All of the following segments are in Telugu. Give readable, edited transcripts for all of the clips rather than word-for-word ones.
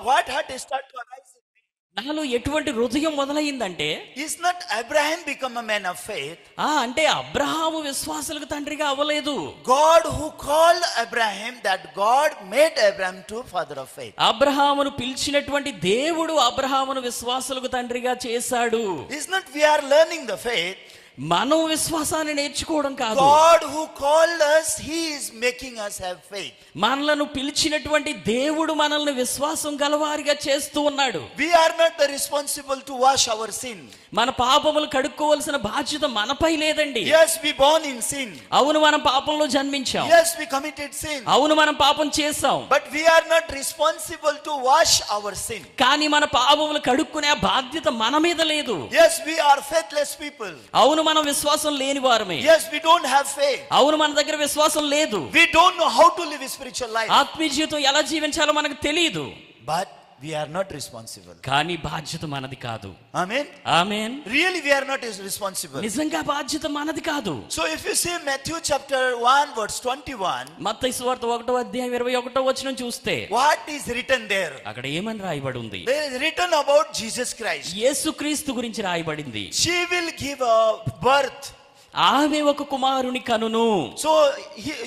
what heart start to arise in me? నాలో ఎటువంటి హృదయం మొదలైందంటే, Is not Abraham become a man of faith? అంటే అబ్రహాము విశ్వాసులకు తండ్రిగా అవ్వలేదు. God who called Abraham, that God made Abraham to father of faith. అబ్రహామును పిలిచినటువంటి దేవుడు అబ్రహామును విశ్వాసులకు తండ్రిగా చేశాడు. Is not we are learning the faith? మనం విశ్వాసాన్ని నేర్చుకోవడం కాదు. God who called us, he is making us have faith. మనలను పిలిచినటువంటి దేవుడు మనల్ని విశ్వాసం గలవారిగా చేస్తూ ఉన్నాడు. We are not the responsible to wash our sin. మన పాపములు కడుక్కోవలసిన బాధ్యత మనపై లేదండి. Yes, we born in sin. అవును, మనం పాపంలో జన్మించాం. Yes, we committed sin. అవును, మనం పాపం చేసాం. But we are not responsible to wash our sin. కానీ మన పాపములు కడుక్కునే బాధ్యత మన మీద లేదు. Yes, we are faithless people. అవును, మనం విశ్వాసం లేని వారమే. Yes, we don't have faith. అవును, మన దగ్గర విశ్వాసం లేదు. We don't know how to live a spiritual life. ఆత్మీయ జీవితం ఎలా జీవించాలో మనకు తెలియదు. But we are not responsible. కానీ బాధ్యత మనది కాదు. Amen. Amen. Really, we are not responsible. నిజంగా బాధ్యత మనది కాదు. So if you see Matthew chapter 1 verse 21, మత్తయి సువార్త 1:21 చూస్తే what is written there? అక్కడ ఏమని రాయబడి ఉంది? There is written about Jesus Christ. యేసుక్రీస్తు గురించి రాయబడింది. She will give a birth. ఆమె ఒక కుమారుని కనును. So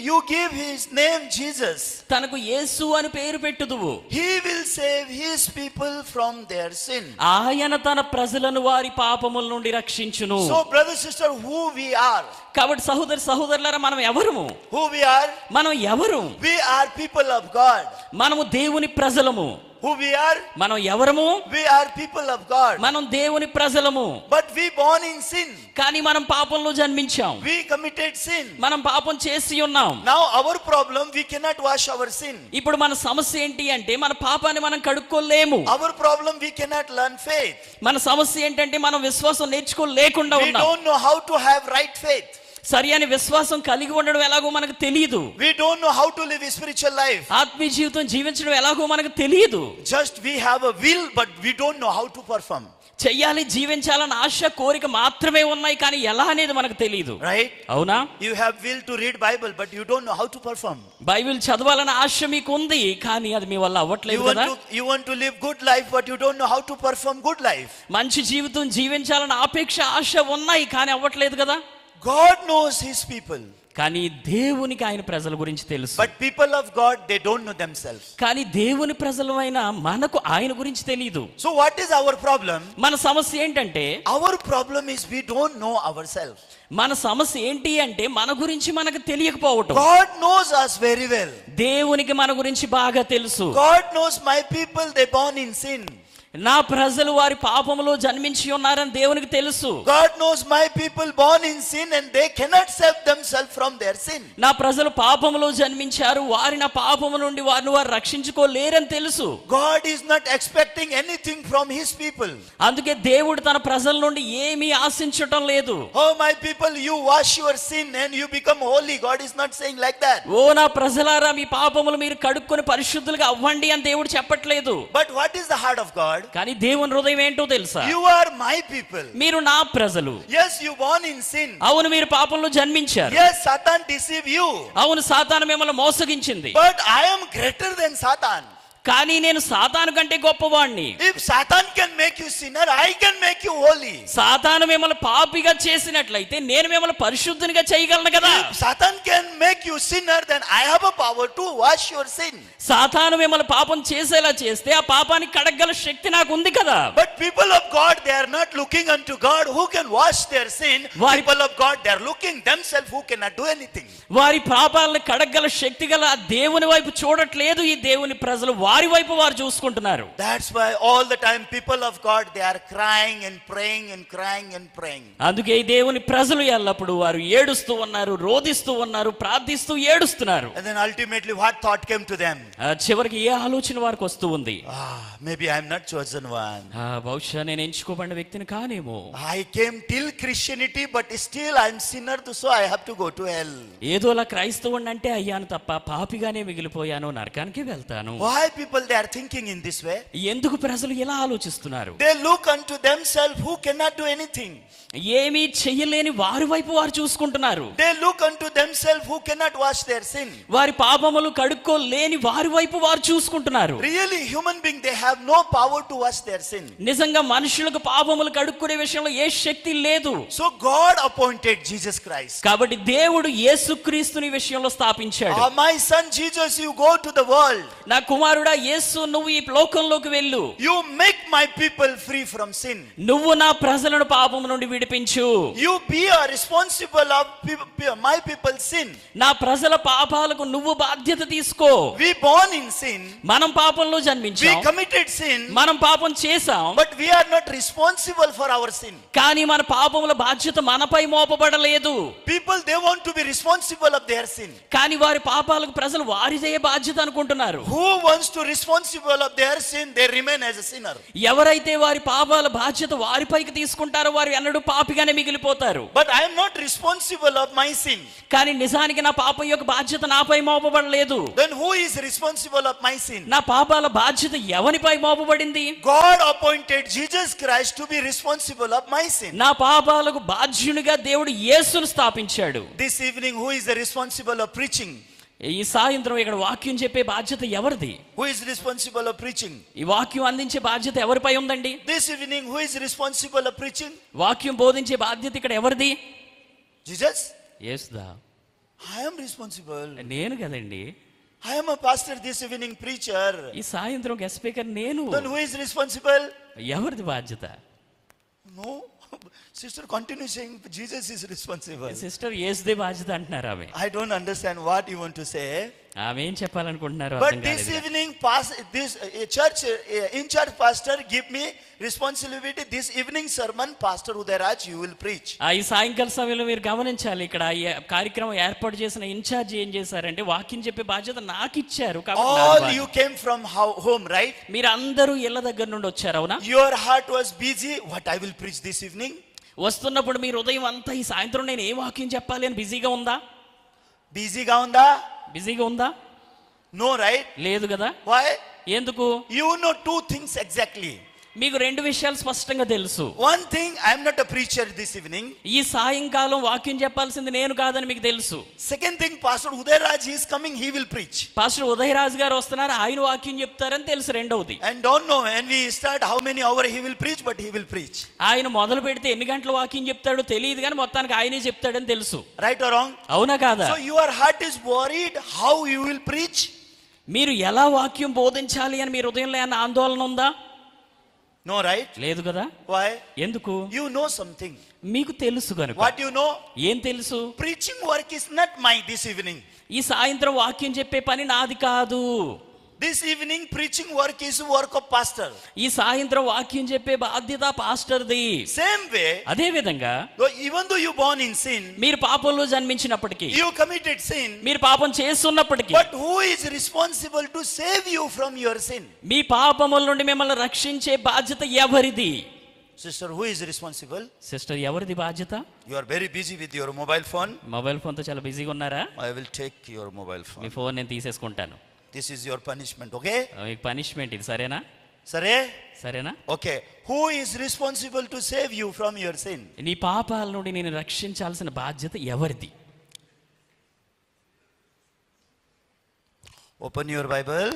you give his name Jesus. తనకు యేసు అని పేరు పెట్టుదువు. He will save his people from their sin. ఆయన తన ప్రజలను వారి పాపముల నుండి రక్షించును. So brother sister, who we are? కాబట్టి సహోదరులారా, మనం ఎవరము? Who we are? మనం ఎవరు? We are people of God. మనము దేవుని ప్రజలము. Who we are? మనం ఎవరము? We are people of God. మనం దేవుని ప్రజలము. But we born in sin. కానీ మనం పాపంలో జన్మించాం. We committed sin. మనం పాపం చేసి ఉన్నాం. Now our problem, we cannot wash our sin. ఇప్పుడు మన సమస్య ఏంటి అంటే, మన పాపాన్ని మనం కడుక్కోలేము. Our problem, we cannot learn faith. మన సమస్య ఏంటంటే, మనం విశ్వాసం నేర్చుకోలేకుండా We ఉన్నాం. don't know how to have right faith. సరి అని విశ్వాసం కలిగి ఉండడం ఎలాగో మనకు తెలియదు. We don't know how to live a spiritual life. ఆత్మీయ జీవితం జీవించడం ఎలాగో మనకు తెలియదు. Just we have a will, but we don't know how to perform. చెయ్యాలి, జీవించాలని ఆశ, కోరిక మాత్రమే ఉన్నాయి, కానీ ఎలా అనేది మనకు తెలియదు. Right? అవునా? You have will to read Bible, but you don't know how to perform. Bible చదవాలని ఆశ మీకు ఉంది, కానీ అది మీ వల్ల అవ్వట్లేదు కదా. You want to live good life, but you don't know how to perform good life. మంచి జీవితం జీవించాలని ఆపేక్ష, ఆశ ఉన్నాయి, కానీ అవ్వట్లేదు కదా. God knows his people. కానీ దేవునికి ఆయన ప్రజల గురించి తెలుసు. But people of God, they don't know themselves. కానీ దేవుని ప్రజలమైన మనకు ఆయన గురించి తెలియదు. So what is our problem? మన సమస్య ఏంటంటే, Our problem is we don't know ourselves. మన సమస్య ఏంటి అంటే, మన గురించి మనకు తెలియకపోవటం. God knows us very well. దేవునికి మన గురించి బాగా తెలుసు. God knows my people, they born in sin. నా ప్రజలు వారి పాపములో జన్మించి ఉన్నారని దేవునికి తెలుసు. God knows my people born in sin and they cannot save themselves from their sin. నా ప్రజలు పాపములో జన్మించారు, వారి నా పాపము నుండి వారిని వారు రక్షించుకోలేరని తెలుసు. God is not expecting anything from his people. అందుకే దేవుడు తన ప్రజల నుండి ఏమీ ఆశించటం లేదు. Oh my people, you wash your sin and you become holy. God is not saying like that. ఓ నా ప్రజలారా, మీ పాపములు మీరు కడుక్కొని పరిశుద్ధులుగా అవ్వండి అని దేవుడు చెప్పట్లేదు. But what is the heart of God? కానీ దేవుని హృదయం ఏంటో తెలుసా? You are my people. మీరు నా ప్రజలు. Yes, you born in sin. అవును, మీరు పాపంలో జన్మించారు. Yes, Satan deceive you. అవును, సాతాను మిమ్మల్ని మోసగించింది. But I am greater than Satan. కానీ నేను సాతాను కంటే గొప్పవాణ్ణి. If Satan can make you sinner, I can make you holy. సాతాను మిమ్మల్ని పాపిగా చేసినట్లయితే నేను మిమ్మల్ని పరిశుద్ధునిగా చేయగలను కదా. If Satan can make you sinner, then I have a power to wash your sin. సాతాను మిమ్మల్ని పాపం చేసేలా చేస్తే ఆ పాపాన్ని కడగల శక్తి నాకు ఉంది కదా. But people of God, they are not looking unto God who can wash their sin. People of God, they are looking themselves who cannot do anything. వారి పాపాలను కడగల శక్తి గల ఆ దేవుని వైపు చూడట్లేదు ఈ దేవుని ప్రజలు. వారి వైపు వారు చూసుకుంటున్నారు. That's why all the time people of God, they are crying and praying and crying and praying. అందుకే ఈ దేవుని ప్రజలు ఎల్లప్పుడూ వారు ఏడుస్తూ ఉన్నారు, రోదిస్తూ ఉన్నారు, ప్రార్థిస్తూ ఏడుస్తున్నారు. And then ultimately what thought came to them? చివరికి ఏ ఆలోచన వారికి వస్తూ ఉంది? Maybe I am not chosen one. బహుశా నేను ఎంచుకోబడిన వ్యక్తిని కానేమో. I came till Christianity, but still I am sinner, so I have to go to hell. ఏదోలా క్రైస్తవుని అంటే అయ్యాను తప్ప పాపిగానే మిగిలిపోయాను, నరకానికి వెళ్తాను. Why people they are thinking in this way? ఎందుకు ప్రజలు ఇలా ఆలోచిస్తున్నారు? They look unto themselves who cannot do anything. ఏమీ చెయ్యలేని వారి వైపు వారు చూసుకుంటున్నారు. They look unto themselves who cannot wash their sin. వారి పాపములు కడుక్కోలేని వారి వైపు వారు చూసుకుంటున్నారు. Really, human being they have no power to wash their sin. నిజంగా మనుషులకు పాపములు కడుక్కునే విషయంలో ఏ శక్తి లేదు. So God appointed Jesus Christ. కాబట్టి దేవుడు యేసుక్రీస్తుని విషయంలో స్థాపించాడు. My son Jesus, you go to the world. నా కుమారుడా యేసు, నువ్వు ఈ లోకంలోకి వెళ్ళు. You make my people free from sin. నువ్వు నా ప్రజలను పాపము నుండి విడిపించు. You be a responsible of my people's sin. నా ప్రజల పాపాలకు నువ్వు బాధ్యత తీసుకో. We born in sin. మనం పాపంలో We జన్మించాం. committed sin. మనం పాపం చేశాం. But we are not responsible for our sin. కానీ మన పాపముల బాధ్యత మనపై మోపబడలేదు. People they want to be responsible of their sin. కానీ వారి పాపాలకు ప్రజలు వారిదే బాధ్యత అనుకుంటున్నారు. Who wants to responsible of their sin, they remain as a sinner. ఎవరైతే వారి పాపాల బాధ్యత వారిపైకి తీసుకుంటారో వారు ఎన్నడూ పాపిగానే మిగిలిపోతారు. But I am not responsible of my sin. కానీ నిజానికి నా పాపం యొక్క బాధ్యత నాపై మోపబడలేదు. Then who is responsible of my sin? నా పాపాల బాధ్యత ఎవరిపై మోపబడింది? God appointed Jesus Christ to be responsible of my sin. నా పాపాలకు బాధ్యునిగా దేవుడు యేసును స్థాపించాడు. This evening, who is the responsible of preaching? ఈ సాయంత్రం ఇక్కడ వాక్యం చెప్పే బాధ్యత ఎవరిది? Who is responsible of preaching? ఈ వాక్యం అందించే బాధ్యత ఎవరిపై ఉందండి? This evening, who is responsible of preaching? వాక్యం బోధించే బాధ్యత ఇక్కడ ఎవరిది? Jesus? యేసుదా. I am responsible. నేను కదండి. I am a pastor this evening, preacher. ఈ సాయంత్రం గెస్ట్ స్పీకర్ నేను. Then who is responsible? ఎవరిది బాధ్యత? No. Sister continue saying Jesus is responsible. Sister యేసుదే బాధ్యత అంటున్నారు ఆమె. I don't understand what you want to say. ఆమె ఏం చెప్పాలనుకుంటున్నారు But అర్థం this కాలేదు. evening, this church in church pastor give me responsibility. This evening sermon, Pastor Udayaraj, you will preach. ఈ సాయంకాల సమయంలో మీరు గమనించాలి, ఇక్కడ ఈ కార్యక్రమం ఏర్పాటు చేసిన ఇన్ఛార్జ్ ఏం చేశారంటే వాక్యం చెప్పే బాధ్యత నాకు ఇచ్చారు. All you came from home, right? మీరు అందరూ ఇళ్ళ దగ్గర నుండి వచ్చారు, అవునా? Your heart was busy. What I will preach this evening? వస్తున్నప్పుడు మీరు ఉదయం అంతా ఈ సాయంత్రం నేను ఏ వాక్యం చెప్పాలి అని బిజీగా ఉందా? బిజీగా ఉందా? బిజీగా ఉందా? No, right? లేదు కదా. Why? ఎందుకు? You know two things exactly. మీకు రెండు విషయాలు స్పష్టంగా తెలుసు. One thing, I am not a preacher this evening. ఈ సాయంకాలం వాక్యం చెప్పాల్సింది నేను కాదని మీకు తెలుసు. Second thing, Pastor Udayaraj is coming, he will preach. Pastor Udayaraju గారు వస్తున్నారు, ఆయన వాక్యం చెప్తారని తెలుసు. రెండవది, And don't know when we start how many hours he will preach, but he will preach. ఆయన మొదలు పెడితే ఎన్ని గంటల వాక్యం చెప్తాడో తెలియదు, కానీ మొత్తానికి ఆయనే చెప్తాడని తెలుసు. Right or wrong? అవునా కాదా? So your heart is worried how you will preach. మీరు ఎలా వాక్యం బోధించాలి అని మీరు ఉదయంలో ఏమన్నా ఆందోళన ఉందా? No, right? లేదు కదా. Why? ఎందుకు? You know something. మీకు తెలుసు కనుక. What you know? ఏం తెలుసు? Preaching work is not mine this evening. ఈ సాయంత్రం వాక్యం చెప్పే పని నాది కాదు. This evening preaching work is work of pastor. ఈ సాయంత్రం వాక్యం చెప్పే బాధ్యత పాస్టర్ది. Same way, అదే విధంగా even though you born in sin, మీరు పాపంలో జన్మించినప్పటికీ, you committed sin, మీరు పాపం చేస్తున్నప్పటికీ, but who is responsible to save you from your sin? మీ పాపముల నుండి మిమ్మల్ని రక్షించే బాధ్యత ఎవరిది? Sister, who is responsible? Sister, ఎవరిది బాధ్యత? You are very busy with your mobile phone. Mobile phone తో చాలా బిజీగా ఉన్నారా? I will take your mobile me phone. Phone నేను తీసేసుకుంటాను. This is your punishment, okay? మీకు పనిష్మెంట్ ఇది, సరేనా? సరేనా? Okay. Who is responsible to save you from your sin? నీ పాపాల నుండి నేను రక్షించాల్సిన బాధ్యత ఎవరిది? Open your Bible.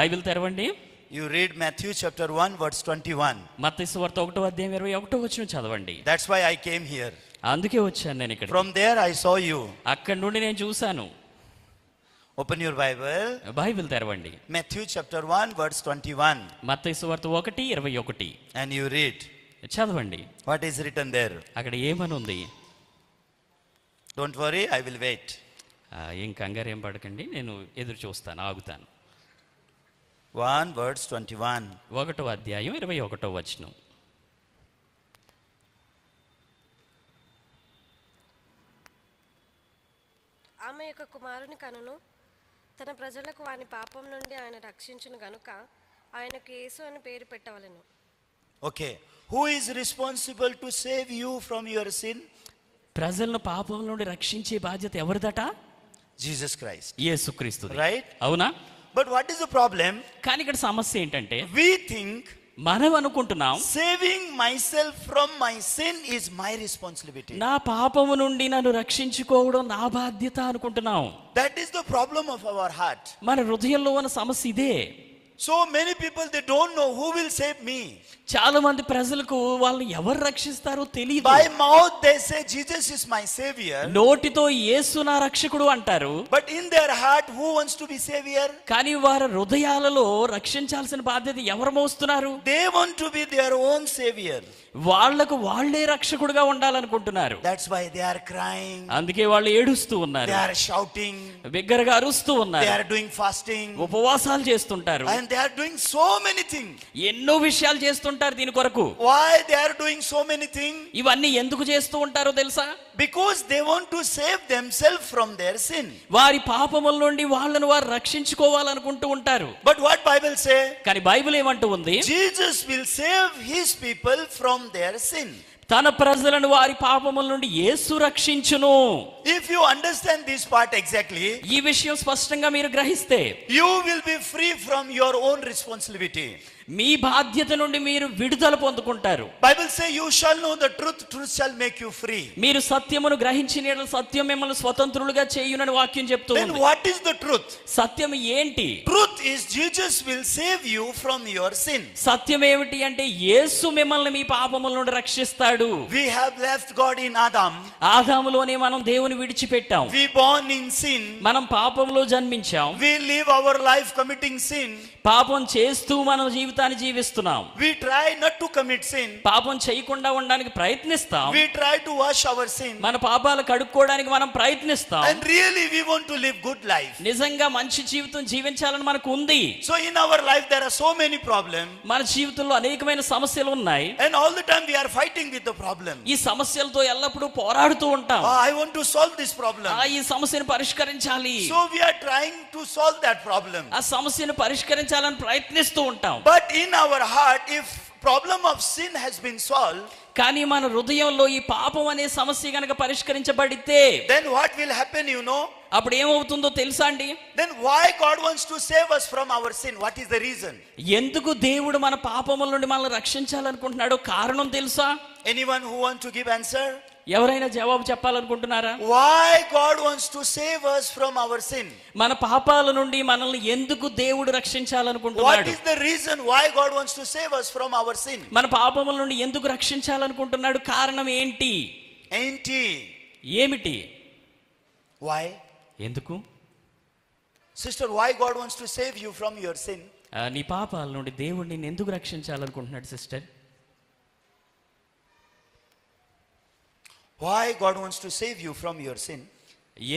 బైబిల్ తెరవండి. You read Matthew chapter 1 verse 21. మత్తయి సువార్త 1వ అధ్యాయం 21వ వచనం చదవండి. That's why I came here. అందుకే వచ్చాను నేను ఇక్కడ. From there I saw you. అక్కడ నుండి నేను చూశాను. Open your Bible. బైబిల్ తెరవండి. Matthew chapter 1 verse 21. మత్తయి సువార్త 1:21. And you read. చదవండి. What is written there? అక్కడ ఏమని ఉంది? Don't worry, I will wait. ఏం కంగారు ఏం పడకండి, నేను ఎదురు చూస్తాను, ఆగుతాను. 1 verse 21. 1వ అధ్యాయం 21వ వచనం. ఆమె యొక్క కుమారుని కనును, తన ప్రజలకు వాని పాపం నుండి ఆయన రక్షించును గనుక ఆయనకు యేసు అని పేరు పెట్టవలెను. Okay. Who is responsible to save you from your sin? ప్రజలను పాపం నుండి రక్షించే బాధ్యత ఎవరిదట? Jesus Christ. యేసుక్రీస్తుది. Right? అవునా? But what is the problem? కానీ ఇక్కడ సమస్య ఏంటంటే We think మనం అనుకుంటున్నాం saving myself from my sin is my responsibility. నా పాపము నుండి నన్ను రక్షించుకోవడం నా బాధ్యత అనుకుంటున్నాం. That is the problem of our heart. మన హృదయంలో ఉన్న సమస్య ఇదే. So many people, they don't know who will save me. చాలా మంది ప్రజలకు వాళ్ళు ఎవరు రక్షిస్తారో తెలియదు. By mouth they say Jesus is my savior. నోటితో యేసు నా రక్షకుడు అంటారు. But in their heart who wants to be savior? కానీ వారి హృదయాలలో రక్షించాల్సిన బాధ్యత ఎవరు మోస్తున్నారు? They want to be their own savior. వాళ్లకు వాళ్లే రక్షకుడుగా ఉండాలనుకుంటున్నారు. That's why they are crying. అందుకే వాళ్ళు ఏడుస్తూ ఉన్నారు. They are shouting. బిగ్గరగా అరుస్తూ ఉన్నారు. They are doing fasting. ఉపవాసాలు చేస్తుంటారు. And they are doing so many things. ఎన్నో విషయాలు చేస్తుంటారు దీని కొరకు. Why they are doing so many things? ఇవన్నీ ఎందుకు చేస్తూ ఉంటారో తెలుసా? Because they want to save themselves from their sin. వారి పాపముల నుండి వాళ్ళను వారు రక్షించుకోవాలనుకుంటూ ఉంటారు. But what Bible say? కానీ బైబిల్ ఏమంటూ ఉంది? Jesus will save his people from their sin. తన ప్రజలను వారి పాపముల నుండి యేసు రక్షించును. If you understand this part exactly, ఈ విషయం స్పష్టంగా మీరు గ్రహిస్తే you will be free from your own responsibility. మీ బాధ్యత నుండి మీరు విడుదల పొందుకుంటారు. Bible say you shall know the truth, truth shall make you free. మీరు సత్యమును గ్రహించిన యెడల సత్యం మిమ్మల్ని స్వతంత్రులుగా చేయునని వాక్యం చెప్తూ Then ఉంది. what is the truth? సత్యం ఏంటి? Truth is Jesus will save you from your sin. సత్యం ఏమిటి అంటే యేసు మిమ్మల్ని మీ పాపముల నుండి రక్షిస్తాడు. We have left God in Adam. ఆదాములోనే మనం దేవుని విడిచిపెట్టాం. We born in sin. మనం పాపంలో జన్మించాం. We live our life committing sin. పాపం చేస్తూ మనం జీవితాన్ని జీవిస్తున్నాం. We try not to commit sin. పాపం చేయకుండా ఉండడానికి ప్రయత్నిస్తాం. We try to wash our sin. మన పాపాలు కడుక్కోవడానికి మనం ప్రయత్నిస్తాం. And really we want to live good life. నిజంగా మంచి జీవితం జీవించాలని మనకు ఉంది. So in our life there are so many problems. మన జీవితంలో అనేకమైన సమస్యలు ఉన్నాయి. And all the time we are fighting with the problem. ఈ సమస్యలతో ఎల్లప్పుడూ పోరాడుతూ ఉంటాం. I want to solve this problem. ఈ సమస్యను పరిష్కరించాలి. So we are trying to solve that problem. ఆ సమస్యను పరిష్కరించాలని ప్రయత్నిస్తూ ఉంటాం. But in our heart, if problem of sin has been solved, కానీ మన హృదయంలో ఈ పాపం అనే సమస్య గనక పరిష్కరించబడితే then what will happen, you know? అప్పుడు ఏమవుతుందో తెలుసా అండి? Then why God wants to save us from our sin? What is the reason? ఎందుకు దేవుడు మన పాపముల నుండి మనల్ని రక్షించాలనుకుంటున్నాడో కారణం తెలుసా? Anyone who wants to give answer? ఎవరైనా జవాబు చెప్పాలనుకుంటున్నారా? Why God wants to save us from our sin? మన పాపాల నుండి మనల్ని ఎందుకు దేవుడు రక్షించాలనుకుంటున్నాడు? What is the reason why God wants to save us from our sin? మన పాపముల నుండి ఎందుకు రక్షించాలనుకుంటున్నాడు? కారణం ఏంటి? ఏమిటి? Why? ఎందుకు? Sister, why God wants to save you from your sin? నీ పాపాల నుండి దేవుడు నిన్ను ఎందుకు రక్షించాలనుకుంటున్నాడు sister? Why God wants to save you from your sin?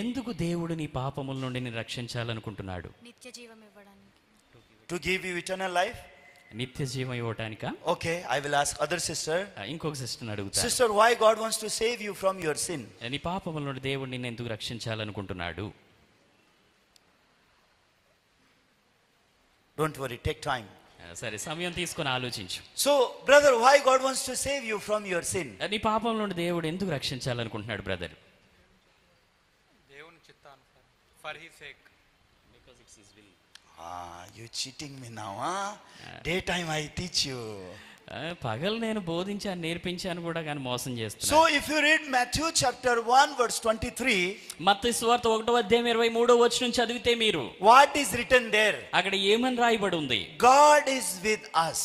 ఎందుకు దేవుడు నీ పాపముల నుండి నిన్ను రక్షించాలనుకుంటున్నాడు? నిత్య జీవం ఇవ్వడానికి. To give you eternal life? నిత్య జీవం ఇవ్వడానికా? Okay, I will ask other sister. ఇంకొక సిస్టర్ని అడుగుతా. Sister, why God wants to save you from your sin? నీ పాపముల నుండి దేవుడు నిన్ను ఎందుకు రక్షించాలనుకుంటున్నాడు? Don't worry, take time. సరే, సమయం తీసుకొని ఆలోచించు. So, brother, why God wants to save you from your sin? నీ పాపం నుండి దేవుడు ఎందుకు రక్షించాలనుకుంటున్నాడు బ్రదర్? దేవుని చిత్తానుసారం, for his sake. Because it's his will. You cheating me now, huh? Daytime I teach you. పగలు నేను బోధించాను, నేర్పించాను కూడా, కానీ మోసం చేస్తున్నా. So if you read Matthew chapter 1 verse 23, మత్తయి సువార్త 1:23 చదివితే మీరు what is written there? అక్కడ ఏమని రాయబడి ఉంది? God is with us.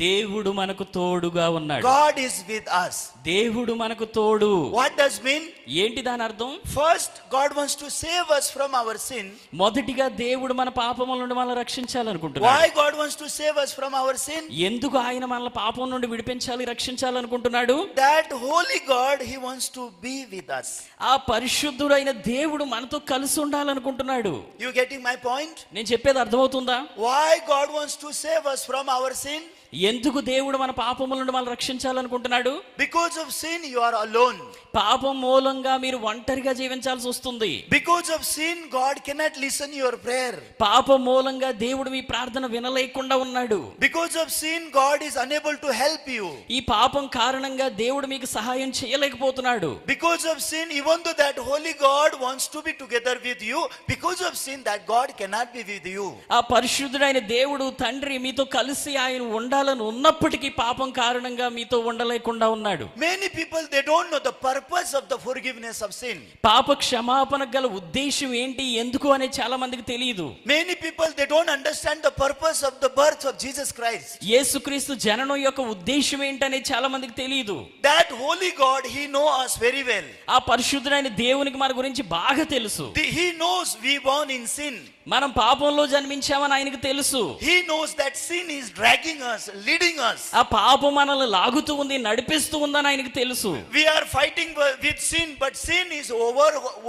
దేవుడు మనకు తోడుగా ఉన్నాడు. God is with us. దేవుడు మనకు తోడు. What does mean? ఏంటి దాని అర్థం? First, God wants to save us from our sin. మొదటిగా దేవుడు మన పాపముల నుండి మనల్ని రక్షించాలనుకుంటున్నాడు. Why God wants to save us from our sin? ఎందుకు ఆయన మనల్ని పాపం నుండి విడిపించాలి, రక్షించాలనుకుంటున్నాడు? That holy God, he wants to be with us. ఆ పరిశుద్ధుడైన దేవుడు మనతో కలిసి ఉండాలనుకుంటున్నాడు. You getting my point? నేను చెప్పేది అర్థమవుతుందా? Why God wants to save us from our sin? ఎందుకు దేవుడు మన పాపముల నుండి మనల్ని రక్షించాలనుకుంటున్నాడు? Because of sin you are alone. పాపం మూలంగా మీరు ఒంటరిగా జీవించాల్సి వస్తుంది. Because of sin God cannot listen your prayer. పాపం మూలంగా దేవుడు మీ ప్రార్థన వినలేకుండా ఉన్నాడు. Because of sin God is unable to help you. ఈ పాపం కారణంగా దేవుడు మీకు సహాయం చేయలేకపోతున్నాడు. Because of sin, even though that holy God wants to be together with you, because of sin that God cannot be with you. ఆ పరిశుద్ధుడైన దేవుడు తండ్రి మీతో కలిసి ఆయన ఉండాలని ఉన్నప్పటికీ పాపం కారణంగా మీతో ఉండలేకుండా ఉన్నాడు. Many people, they don't know the purpose of the forgiveness of sin. పాప క్షమాపణ గల ఉద్దేశం ఏంటి, ఎందుకు అనే చాలా మందికి తెలియదు. Many people, they don't understand the purpose of the birth of Jesus Christ. యేసుక్రీస్తు జననం యొక్క ఉద్దేశం ఏంటనే చాలా మందికి తెలియదు. That holy God, he know us very well. ఆ పరిశుద్ధుడైన దేవునికి మన గురించి బాగా తెలుసు. He knows we born in sin. మనం పాపంలో జన్మించామని ఆయనకు తెలుసు. He knows that sin is dragging us, leading us. ఆ పాపం మనల్ని లాగుతూ ఉంది, నడిపిస్తూ ఉందని ఆయనకు తెలుసు. We are fighting with sin, but sin is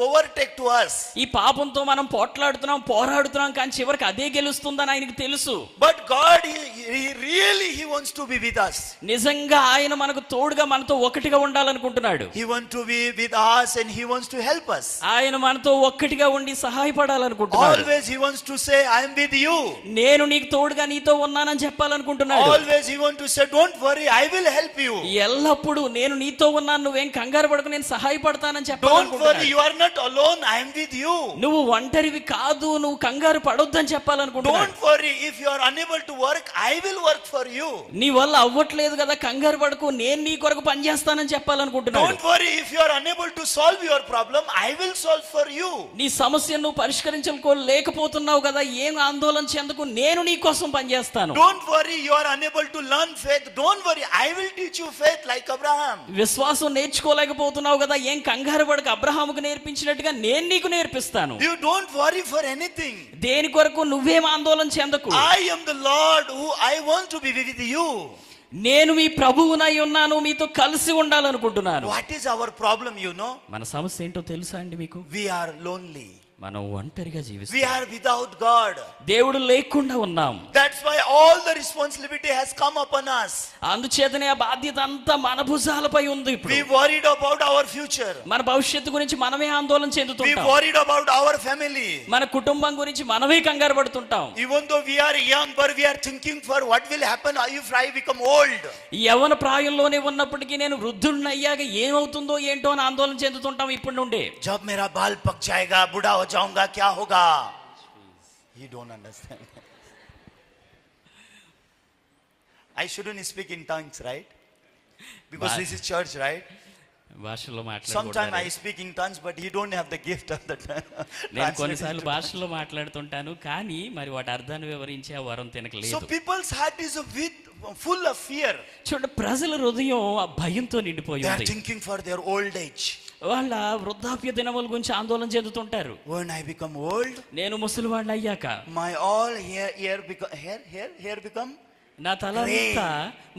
overtake to us. ఈ పాపంతో మనం పోరాడుతున్నాం కానీ చివరికి అదే గెలుస్తుందని ఆయనకు తెలుసు. But God, he wants to be with us. నిజంగా ఆయన మనకు తోడుగా మనతో ఒకటిగా ఉండాలనుకుంటున్నాడు. He wants to be with us and he wants to help us. ఆయన మనతో ఒక్కటిగా ఉండి సహాయపడాలనుకుంటున్నాడు. Always he wants to say, I am with you. నేను నీకు తోడుగా నీతో ఉన్నానని చెప్పాలనుకుంటున్నాడు. Always he wants to say, don't worry, I will help you. ఎల్లప్పుడూ నేను నీతో ఉన్నాను, నువ్వేం కంగారు పడకు, నేను సహాయపడతానని Don't చెప్పాలనుకుంటున్నాడు. worry, you are not alone, I am with you. నువ్వు ఒంటరివి కాదు, నువ్వు కంగారు పడొద్దని చెప్పాలనుకుంటున్నాడు. Don't worry, if you are unable to work, I will work for you. నీ వల్ల అవ్వట్లేదు కదా, కంగారు పడకు, నేను నీ కొరకు పనిచేస్తానని చెప్పాలనుకుంటున్నాడు. Don't worry, if you are unable to solve your problem, I will solve for you. నీ సమస్యను నువ్వు పరిష్కరించలేకపోతున్నావు కదా, ఏం ఆందోళన చెందకు, నేను నీ కోసం పనిచేస్తాను. Don't worry, you are unable to learn faith. Don't worry, I will teach you faith like Abraham. విశ్వాసం నేర్చుకోలేకపోతున్నావు కదా, ఏం కంగారు పడకు, అబ్రహాముకు నేర్పించినట్టుగా నేను నీకు నేర్పిస్తాను. You don't worry for anything. దేని కొరకు నువ్వేం ఆందోళన చెందకు. I am the Lord who I want to be with you. నేను మీ ప్రభువునై ఉన్నాను, మీతో కలిసి ఉండాలనుకుంటున్నాను. What is our problem, you know? మన సమస్య ఏంటో తెలుసా అండి మీకు? We are lonely. మనం ఒంటరిగా We జీవిస్తాం. are without God. దేవుడు లేకుండా ఉన్నాం. That's why all the responsibility has come upon us. అందుచేతనే ఆ బాధ్యత అంతా మన భుజాలపై ఉంది. ఇప్పుడు We worried about our future. మన భవిష్యత్తు గురించి మనమే ఆందోళన We చెందుతుంటాం. worried about our family. మన కుటుంబం గురించి మనమే కంగారు పడుతుంటాం. Even though we are young, but we are thinking for what will happen if I become old. యవ్వన ప్రాయంలోనే ఉన్నప్పటికీ నేను వృద్ధుడిని అయ్యాక ఏమవుతుందో ఏంటో అని ఆందోళన చెందుతుంటాం ఇప్పటి నుండే. जब मेरा बाल पक जाएगा, बूढ़ा हो जाऊंगा, क्या होगा? You don't understand. I shouldn't speak in tongues, right? Because this is church, right? భాషలో Sometimes I మాట్లాడుకుంటాను. speak in tongues, but you don't have the gift of the నేను కొన్నిసార్లు భాషలో మాట్లాడుతుంటాను, కానీ మరి వాటి అర్థాన్ని వివరించే ఆ వరం So తినకలేదు. people's heart is full of fear. చూడండి, ప్రజల హృదయం ఆ భయంతో నిండిపోయి They are ఉంది. thinking for their old age. వాళ్ళ వృద్ధాప్య దినముల గురించి ఆందోళన చెందుతుంటారు. When I become old, నేను ముసలివాడిని అయ్యాక my all hair become. నా తల అంతా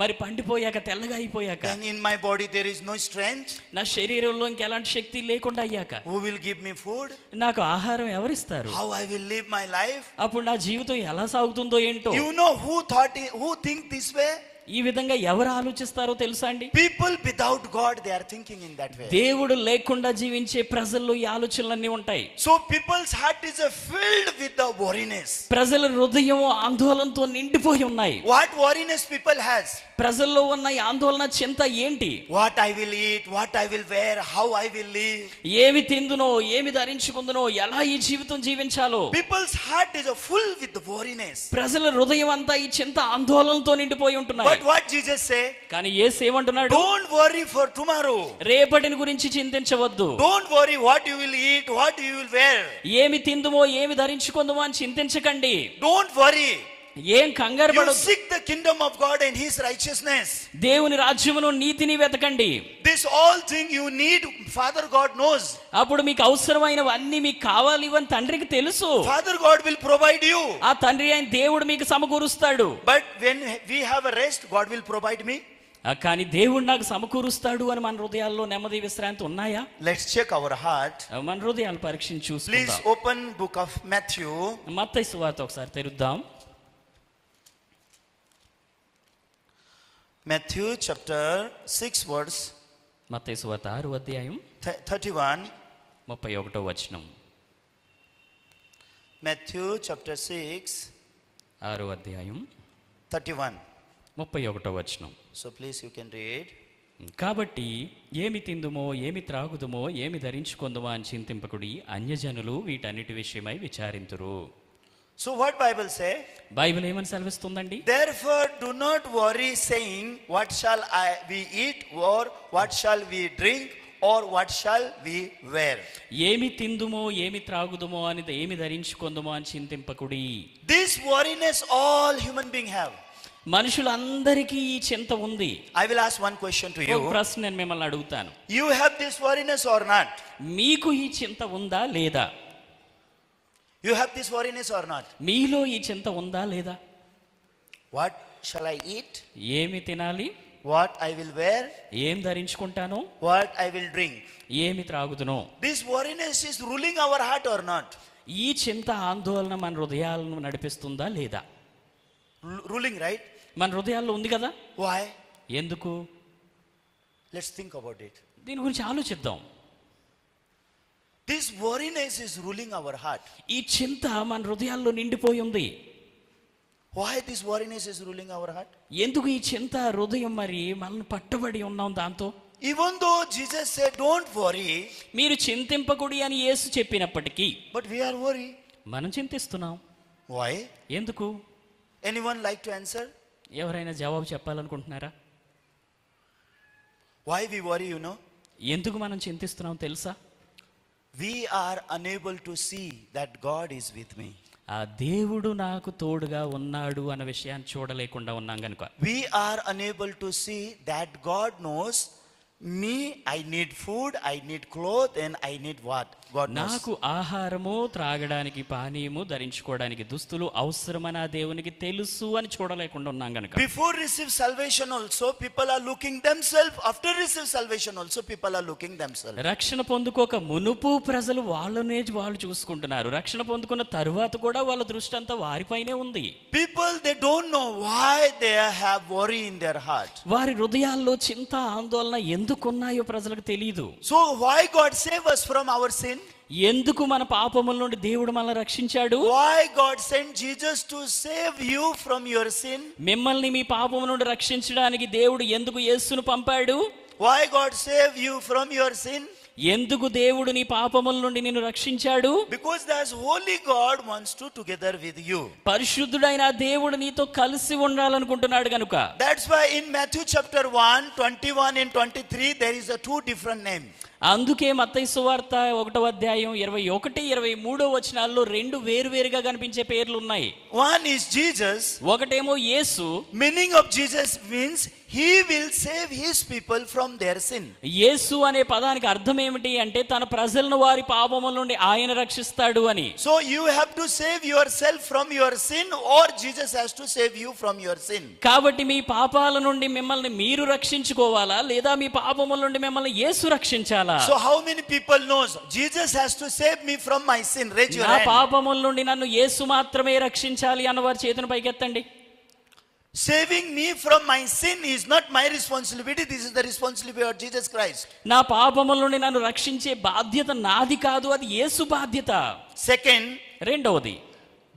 మరి పండిపోయాక, తెల్లగా అయిపోయాక, Then in my body there is no strength. నా శరీరంలో ఇంకెలాంటి శక్తి లేకుండా అయ్యాక Who will give me food? నాకు ఆహారం ఎవరిస్తారు? How I will live my life? అప్పుడు నా జీవితం ఎలా సాగుతుందో ఏంటో. You know who think this way? ఈ విధంగా ఎవరు ఆలోచిస్తారో తెలుసా అండి? People without God, they are thinking in that way. దేవుడు లేకుండా జీవించే ప్రజల్లో ఈ ఆలోచనలన్నీ ఉంటాయి. So people's heart is filled with the worriness. ప్రజల హృదయం ఆందోళనతో నిండిపోయి ఉన్నాయి. What worriness people has? ప్రజల్లో ఉన్న ఈ ఆందోళన చింత ఏంటి? What I will eat, what I will wear, how I will live. ఏమి తిందునో, ఏమి ధరించుకుందునో, ఎలా ఈ జీవితం జీవించాలో. People's heart is full with the worriness. ప్రజల హృదయం అంతా ఈ చింత ఆందోళనతో నిండిపోయి ఉంటున్నాయి. But what Jesus say? కానీ యేసు ఏమంటున్నాడు? Don't worry for tomorrow. రేపటిని గురించి చింతించవద్దు. Don't worry what you will eat, what you will wear. ఏమి తిందుమో, ఏమి ధరించుకుందుమో అని చింతించకండి. Don't worry. ఏం కంగారు You పడొద్దు. seek the kingdom of God and his righteousness. దేవుని రాజ్యమును, నీతిని వెతకండి. This all thing you need, Father God knows. అప్పుడు మీకు అవసరమైనవన్నీ, మీకు కావాలి ఇవన్నీ తండ్రికి తెలుసు. Father God will provide you. ఆ తండ్రి అయిన దేవుడు మీకు సమకూరుస్తాడు. But when we have a rest, God will provide me. కానీ దేవుడు నాకు సమకూరుస్తాడు అని మన హృదయాల్లో నెమ్మది విశ్రాంతి ఉన్నాయా? Let's check our heart. మన హృదయాలు పరీక్షించి Please చూసుకుందాం. open book of Matthew. మత్తయి సువార్త ఒకసారి తెరుద్దాం. Matthew chapter 6 verse మత్తయి సువార్త 6వ అధ్యాయం 31. 31వ వచనం. Matthew chapter 6 6వ అధ్యాయం 31. 31వ వచనం. So please you can read. కాబట్టి ఏమి తిందుమో ఏమి త్రాగుదుమో ఏమి ధరించుకొందుమో అని చింతింపకుడి, అన్యజనులు వీటన్నిటి విషయమై విచారింతురు. So what Bible say? Bible ఏమని సెలవిస్తుందండి? Therefore do not worry saying, what shall we eat, or what shall we drink, or what shall we wear? ఏమి తిందుమో ఏమి త్రాగుదుమో అని ఏమి ధరించుకొందుమో అని చింతింపకుడి. This worriness all human beings have. మనుషులందరికీ ఈ చింత ఉంది. I will ask one question to ఒక you. ప్రశ్న నేను మిమ్మల్ని అడుగుతాను. You have this worriness or not? మీకు ఈ చింత ఉందా లేదా? You have this worriness or not? మీలో ఈ చింత ఉందా లేదా? What shall I eat? ఏమి తినాలి? What I will wear? ఏం ధరించుకుంటాను? What I will drink? ఏమి త్రాగుదును? This worriness is ruling our heart or not? ఈ చింత ఆందోళన మన హృదయాలను నడిపిస్తుందా లేదా? Ruling, right? మన హృదయాల్లో ఉంది కదా. Why? ఎందుకు? Let's think about it. దీని గురించి ఆలోచిద్దాం. This worriness is ruling our heart. ఈ చింత మన హృదయాల్లో నిండిపోయి ఉంది. Why this worriness is ruling our heart? ఎందుకు ఈ చింత హృదయం మరి మనల్ని పట్టుబడి ఉన్నాం దాంతో? Even though Jesus said don't worry, మీరు చింతింపకుడి అని యేసు చెప్పినప్పటికీ but we are worried. మనం చింతిస్తున్నాం. Why? ఎందుకు? Anyone like to answer? ఎవరైనా జవాబు చెప్పాలనుకుంటున్నారా? Why we worry, you know? ఎందుకు మనం చింతిస్తున్నాం తెలుసా? We are unable to see that God is with me. ఆ దేవుడు నాకు తోడుగా ఉన్నాడు అన్న విషయాన్ని చూడలేకుండా ఉన్నాం కనుక. We are unable to see that God knows me. I need food, I need clothes, and I need what? God knows. నాకు ఆహారము, త్రాగడానికి పానీయము, ధరించుకోవడానికి దుస్తులు అవసరమని ఆ దేవునికి తెలుసు అని చూడలేకుండా ఉన్నాం కనుక. Before receive salvation also people are looking themselves. After receive salvation also people are looking themselves. రక్షణ పొందుకోక మునుపు ప్రజలు వాళ్ళనే వాళ్ళు చూసుకుంటున్నారు. రక్షణ పొందుకున్న తరువాత కూడా వాళ్ళ దృష్టి అంతా వారిపైనే ఉంది. People, they don't know why they have worry in their heart. వారి హృదయాల్లో చింత, ఆందోళన ఎందుకున్నాయో ప్రజలకు తెలియదు. So why God save us from our sin? ఎందుకు మన పాపముల నుండి దేవుడు మనల్ని రక్షించాడు? Why God sent Jesus to save you from your sin? మిమ్మల్ని మీ పాపము నుండి రక్షించడానికి దేవుడు ఎందుకు యేసును పంపాడు? Why God save you from your sin? ఎందుకు దేవుడు నీ పాపముల నుండి నిన్ను రక్షించాడు? Because that holy God wants to together with you. పరిశుద్ధుడైన దేవుడు నీతో కలిసి ఉండాలనుకుంటున్నాడు గనుక. That's why in Matthew chapter 1, 21 and 23 there is a two different names. అందుకే మత్తయి సువార్త 1వ అధ్యాయం 21, 23 వచనాల్లో రెండు వేరువేరుగా కనిపించే పేర్లు ఉన్నాయి. One is Jesus. ఒకటేమో యేసు. Meaning of Jesus means he will save his people from their sin. యేసు అనే పదానికి అర్థం ఏమిటి అంటే తన ప్రజలను వారి పాపముల నుండి ఆయన రక్షిస్తాడు అని. So you have to save yourself from your sin, or Jesus has to save you from your sin. కాబట్టి మీ పాపాల నుండి మిమ్మల్ని మీరు రక్షించుకోవాలా లేదా మీ పాపముల నుండి మిమ్మల్ని యేసు రక్షించాలా? So how many people knows Jesus has to save me from my sin? Raise your నా hand. పాపముల నుండి నన్ను యేసు మాత్రమే రక్షించాలి అన్నవారు చేతును పైకెత్తండి. Saving me from my sin is not my responsibility. This is the responsibility of Jesus Christ. నా పాపముల నుండి నన్ను రక్షించే బాధ్యత నాది కాదు, అది యేసు బాధ్యత. Second, రెండవది,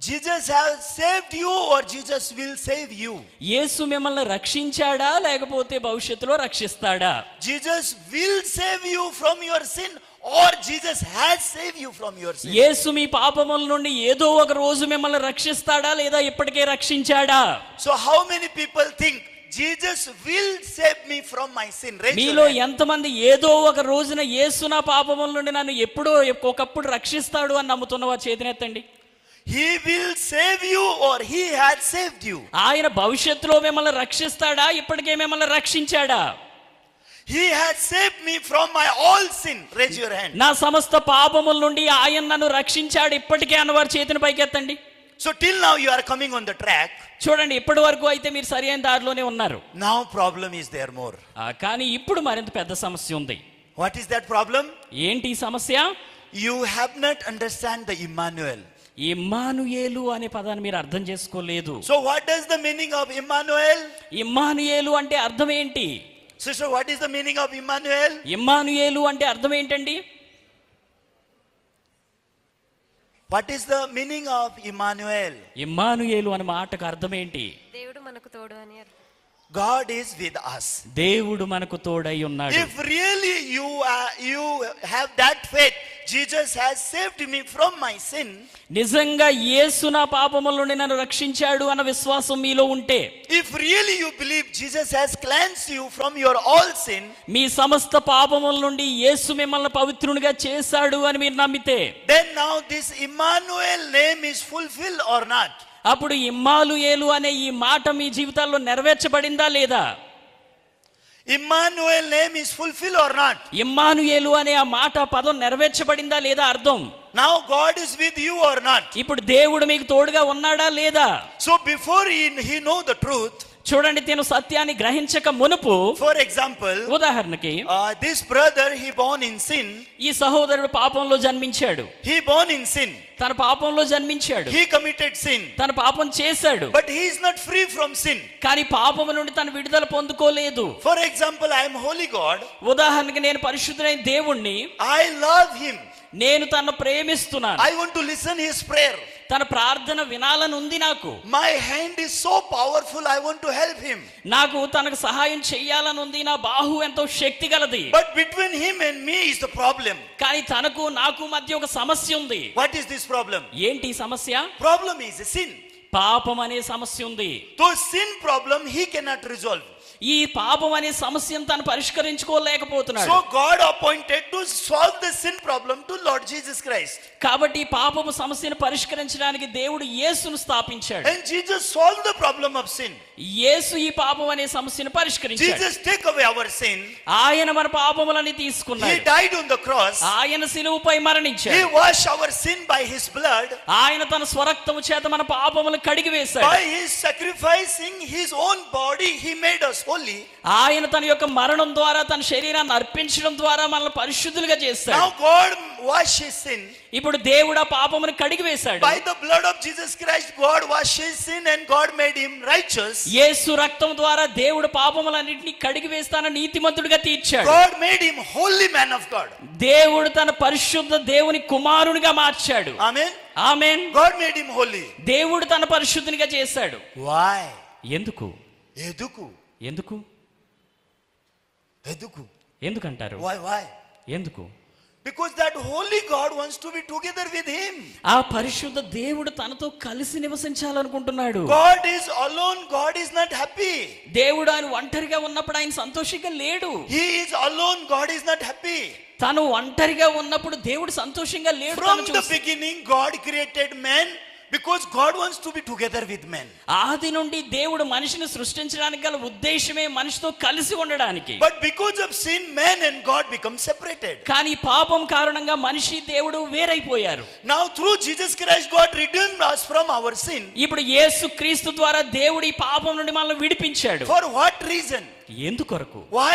Jesus has saved you or Jesus will save you. యేసు మిమ్మల్ని రక్షించాడా లేకపోతే భవిష్యత్తులో రక్షిస్తాడా? Jesus will save you from your sin or Jesus has saved you from your sin. యేసు మీ పాపముల నుండి ఏదో ఒక రోజు మిమ్మల్ని రక్షిస్తాడా లేదా ఇప్పటికే రక్షించాడా? So how many people think Jesus will save me from my sin? మీలో ఎంతమంది ఏదో ఒక రోజున యేసు నా పాపముల నుండి నన్ను ఎప్పుడో ఒకప్పుడు రక్షిస్తాడు అని నమ్ముతున్న వారు చేతునెత్తండి. He will save you or he has saved you. ఆయన భవిష్యత్తులో మిమ్మల్ని రక్షిస్తాడా ఇప్పటికే మిమ్మల్ని రక్షించాడా? He has saved me from my all sin. Raise your hand. నా సమస్త పాపముల నుండి ఆయన నన్ను రక్షించాడు ఇప్పటికే అన్నవారు చేతిని పైకెత్తండి. So till now you are coming on the track. చూడండి, ఇప్పటి వరకు అయితే మీరు సరైన దారిలోనే ఉన్నారు. Now problem is there more. కానీ ఇప్పుడు మరింత పెద్ద సమస్య ఉంది. What is that problem? ఏంటి ఈ సమస్య? You have not understand the Emmanuel. Immanuel అనే పదాన్ని మీరు అర్థం చేసుకోలేదు. So what does the meaning of Emmanuel? Immanuel అంటే అర్థం ఏంటి? Sister, what is the meaning of Emmanuel? Immanuel అంటే అర్థం ఏంటండి? What is the meaning of Emmanuel? Immanuel అనే మాటకు అర్థం ఏంటి? దేవుడు మనకు తోడు అని అర్థం. God is with us. దేవుడు మనకు తోడై ఉన్నాడు. If really you have that faith, Jesus has saved me from my sin. నిజంగా యేసు నా పాపముల నుండి నన్ను రక్షించాడు అన్న విశ్వాసం మీలో ఉంటే, If really you believe Jesus has cleansed you from your all sin, మీ సమస్త పాపముల నుండి యేసు మిమ్మల్ని పవిత్రునిగా చేశాడు అని మీరు నమ్మితే, then now this Emmanuel name is fulfilled or not? అప్పుడు ఇమ్మానుయేలు అనే ఈ మాట మీ జీవితాల్లో నెరవేర్చబడిందా లేదా? Emmanuel name is fulfilled or not? Immanuel అనే ఆ మాట పదం నెరవేర్చబడిందా లేదా అర్థం? Now God is with you or not? ఇప్పుడు దేవుడు మీకు తోడుగా ఉన్నాడా లేదా? So before he know the truth, చూడండి, తిను సత్యాన్ని గ్రహించక మునుపు, for example, ఉదాహరణకి this brother, he born in sin. ఈ సహోదరుడు పాపంలో జన్మించాడు. He born in sin. తన పాపంలో జన్మించాడు. He committed sin. తన పాపం చేశాడు. But he is not free from sin. కానీ పాపము నుండి తన విడుదల పొందుకోలేదు. For example, I am holy God. ఉదాహరణకి నేను పరిశుద్ధుడైన దేవుణ్ణి, I love him. నేను తనను ప్రేమిస్తున్నాను. I want to listen his prayer. తన ప్రార్థన వినాలని ఉంది నాకు. My hand is so powerful, I want to help him. నాకు తనకు సహాయం చెయ్యాలని ఉంది. నా బాహు ఎంతో శక్తి గలది. But between him and me is the problem. కానీ తనకు నాకు మధ్య ఒక సమస్య ఉంది. What is this problem? ఏంటి ఈ సమస్య? Problem is sin. పాపం అనే సమస్య ఉంది. So sin problem he cannot resolve. ఈ పాపం అనే సమస్యను తను పరిష్కరించుకోలేకపోతున్నాడు. So God appointed to solve the sin problem to Lord Jesus Christ. కాబట్టి ఈ పాపపు సమస్యను పరిష్కరించడానికి దేవుడు యేసును స్థాపించాడు. And Jesus solved the problem of sin. యేసు ఈ పాపం అనే సమస్యను పరిష్కరించాడు. Jesus take away our sin. ఆయన మన పాపములని He తీసుకున్నాడు. died on the cross. ఆయన శిలువపై He మరణించాడు. washed our sin by his blood. ఆయన తన స్వరక్తము చేత మన పాపములను కడిగి వేశాడు. By his sacrificing his own body, he made us holy. ఆయన తన యొక్క మరణం ద్వారా తన శరీరాన్ని అర్పించడం ద్వారా మనల్ని పరిశుద్ధులుగా చేశాడు. Now God washed his sin. ఇప్పుడు దేవుడు ఆ పాపమును కడిగి వేశాడు. By the blood of Jesus Christ, God washed his sin and God made him righteous. యేసు రక్తం ద్వారా దేవుడు పాపములన్నింటినీ కడిగి వేస్తాన నీతిమంతుడిగా తీర్చాడు. God made him holy man of God. దేవుడు తన పరిశుద్ధ దేవుని కుమారునిగా మార్చాడు. Amen. ఆమేన్. God made him holy. దేవుడు తన పరిశుద్ధునిగా చేశాడు. Why? ఎందుకు? Eduku. ఎందుకు? Eduku. ఎందుకంటారు? Why? ఎందుకు? Because that holy God wants to be together with him. ఆ పరిశుద్ధ దేవుడు తనతో కలిసి నివసించాలనుకుంటున్నాడు. God is alone. God is not happy. దేవుడు ఆయన ఒంటరిగా ఉన్నప్పుడు ఆయన సంతోషంగా లేడు. He is alone. God is not happy. తను ఒంటరిగా ఉన్నప్పుడు దేవుడు సంతోషంగా లేడు. From the beginning, God created man because God wants to be together with men. ఆది నుండి దేవుడు మనిషిని సృష్టించడానికి గల ఉద్దేశమే మనిషితో కలిసి ఉండడానికి. But because of sin, man and God become separated. కానీ పాపం కారణంగా మనిషి దేవుడు వేరైపోయారు. Now through Jesus Christ, God redeemed us from our sin. ఇప్పుడు యేసు క్రీస్తు ద్వారా దేవుడు ఈ పాపం నుండి మనల్ని విడిపించాడు. For what reason? ఎందుకొరకు? Why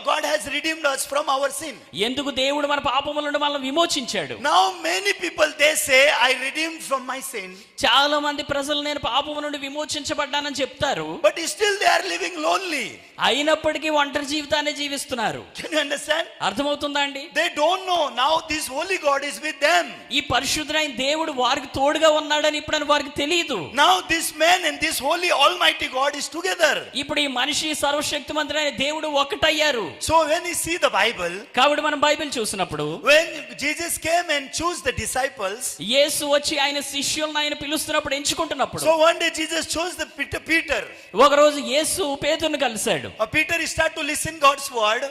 God has redeemed us from our sin? ఎందుకు దేవుడు మన పాపముల నుండి మనల్ని విమోచించాడు? Now many people, they say, I redeemed from my sin. చాలా మంది ప్రజలు నేను పాపము నుండి విమోచించబడ్డానని చెప్తారు. But still they are living lonely. అయినప్పటికీ ఒంటరి జీవితాన్ని జీవిస్తున్నారు. Can you understand? అర్థమవుతుందా అండి? They don't know now this holy God is with them. ఈ పరిశుద్ధుడైన దేవుడు వారికి తోడుగా ఉన్నాడని ఇప్పుడు వారికి తెలియదు. Now this man and this holy almighty God is together. ఇప్పుడు ఈ మనిషి సర్వశక్తిమంతుడైన దేవుడు ఒకటయ్యారు. So when you see the Bible, కాబట్టి మనం బైబిల్ చూసినప్పుడు when Jesus came and chose the disciples, యేసు వచ్చి ఆయన శిష్యులను ఆయన పిలుస్తున్నప్పుడు ఎంచుకుంటున్నప్పుడు, so one day Jesus chose the Peter. ఒక రోజు యేసు పేతురుని కలిశాడు. Peter start to listen God's word.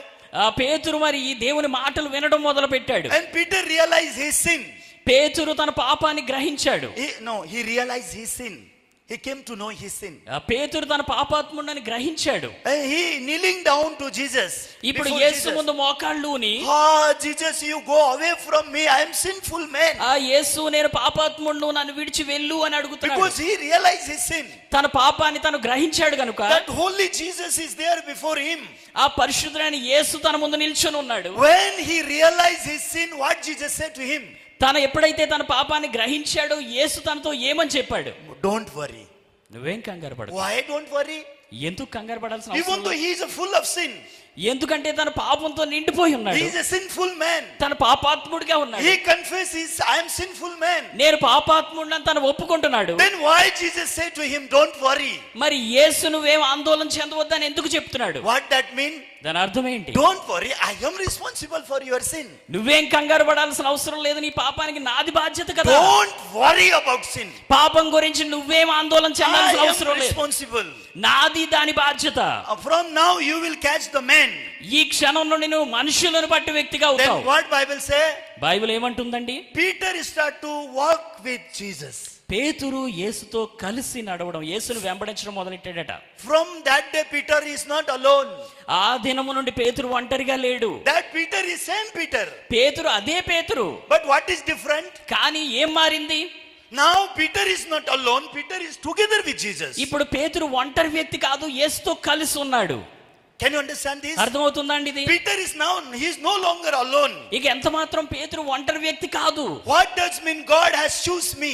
ఆ పేతురు మరి ఈ దేవుని మాటలు వినడం మొదలు పెట్టాడు. And Peter realized his sin. పేతురు తన పాపాన్ని గ్రహించాడు. He realized his sin. He came to know his sin. ఆ పేతురు తన పాపాత్ముడని గ్రహించాడు. And he kneeling down to Jesus. ఇప్పుడు యేసు ముందు మోకాళ్ళుని, Jesus, you go away from me. I am sinful man. ఆ యేసు నేను పాపాత్ముడును, నన్ను విడిచి వెళ్ళు అని అడుగుతున్నాడు. Because he realized his sin. తన పాపాన్ని తను గ్రహించాడు గనుక That holy Jesus is there before him. ఆ పరిశుద్ధుడైన యేసు తన ముందు నిల్చొని ఉన్నాడు. When he realized his sin, what Jesus said to him? తను ఎప్పుడైతే తన పాపాన్ని గ్రహించాడో యేసు తనతో ఏమని చెప్పాడు? Don't worry. నువ్వేం కంగారు పడకు. Why don't worry? ఎందుకు కంగారు పడాల్సిన Even అవసరం though లేదు? he is full of sin, ఎందుకంటే తన పాపంతో నిండిపోయి he ఉన్నాడు. is a sinful man. తన పాపాత్ముడిగా ఉన్నాడు. He confesses, I am sinful man. నేను పాపాత్ముడిని తను ఒప్పుకుంటున్నాడు. Then why Jesus said to him, don't worry? మరి యేసు నువ్వేం ఆందోళన చెందవద్దని ఎందుకు చెప్తున్నాడు? What that mean? దాని అర్థం ఏంటి? Don't worry, I am responsible for your sin. నువ్వేం కంగారు పడాల్సిన అవసరం లేదు, నీ పాపానికి నాది బాధ్యత కదా. Don't worry about sin. పాపం గురించి నువ్వేం ఆందోళన I చెందాల్సిన am అవసరం లేదు, responsible. నాది దాని బాధ్యత. From now you will catch the men. ఈ క్షణం నుండి నువ్వు మనుషులను బట్టి వ్యక్తిగా Then అవుతావు. what Bible say? బైబిల్ ఏమంటుందండి? Peter start to walk with Jesus. పేతురు యేసుతో కలిసి నడవడం, యేసును వెంబడించడం మొదలెట్టాడట. From that day Peter is not alone. ఆ దినము నుండి పేతురు ఒంటరిగా లేడు. That Peter is same Peter. పేతురు అదే పేతురు. But what is different? కానీ ఏం మారింది? Now Peter is not alone. Peter is together with Jesus. ఇప్పుడు పేతురు ఒంటరి వ్యక్తి కాదు, యేసుతో కలిసి ఉన్నాడు. Can you understand this? అర్థమవుతుందండి ఇది? Peter is now, he is no longer alone. ఇక ఎంత మాత్రం పేతురు ఒంటరి వ్యక్తి కాదు. What does mean God has choose me?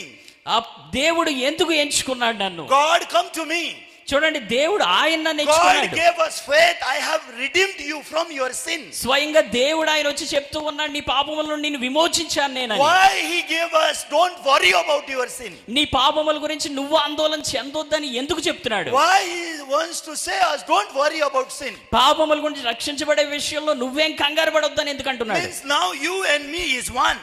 ఆ దేవుడు ఎందుకు ఎంచుకున్నాడు నన్ను? God come to me. చూడండి, దేవుడు ఆయన God ఎంచుకున్నాడు. gave us faith. I have redeemed you from your sin. స్వయంగా దేవుడు ఆయన వచ్చి చెప్తూ ఉన్నాడు, నీ పాపముల నుండి నిన్ను విమోచించాను నేను. Why he gave us? Don't worry about your sin. నీ పాపముల గురించి నువ్వు ఆందోళన చెందొద్దని ఎందుకు చెప్తున్నాడు? Why he wants to say us, don't worry about sin. పాపముల గురించి రక్షించబడే విషయంలో నువ్వేం కంగారు పడొద్దని ఎందుకు అంటున్నాడు? Means now you and me is one.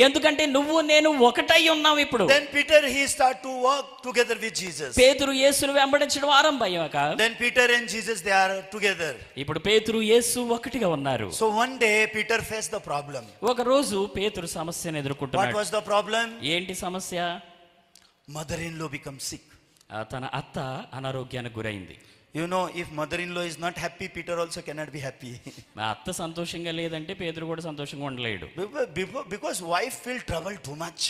ఎందుకంటే నువ్వు నేను ఒకటై ఉన్నాం ఇప్పుడు. Then Peter he start to walk together with Jesus. పేతురు యేసును వెంబడించడం ఆరంభమయ్యాక Then Peter and Jesus they are together. ఇప్పుడు పేతురు యేసు ఒకటిగా ఉన్నారు. So one day Peter faced the problem. ఒక రోజు పేతురు సమస్యను What ఎదుర్కొంటున్నాడు. was the problem? ఏంటి సమస్య? Mother-in-law become sick. తన అత్త అనారోగ్యానికి గురైంది. You know, if mother-in-law is not happy, Peter also cannot be happy. మా అత్త సంతోషంగా లేదంటే పేతురు కూడా సంతోషంగా ఉండలేడు. Because wife feel trouble too much.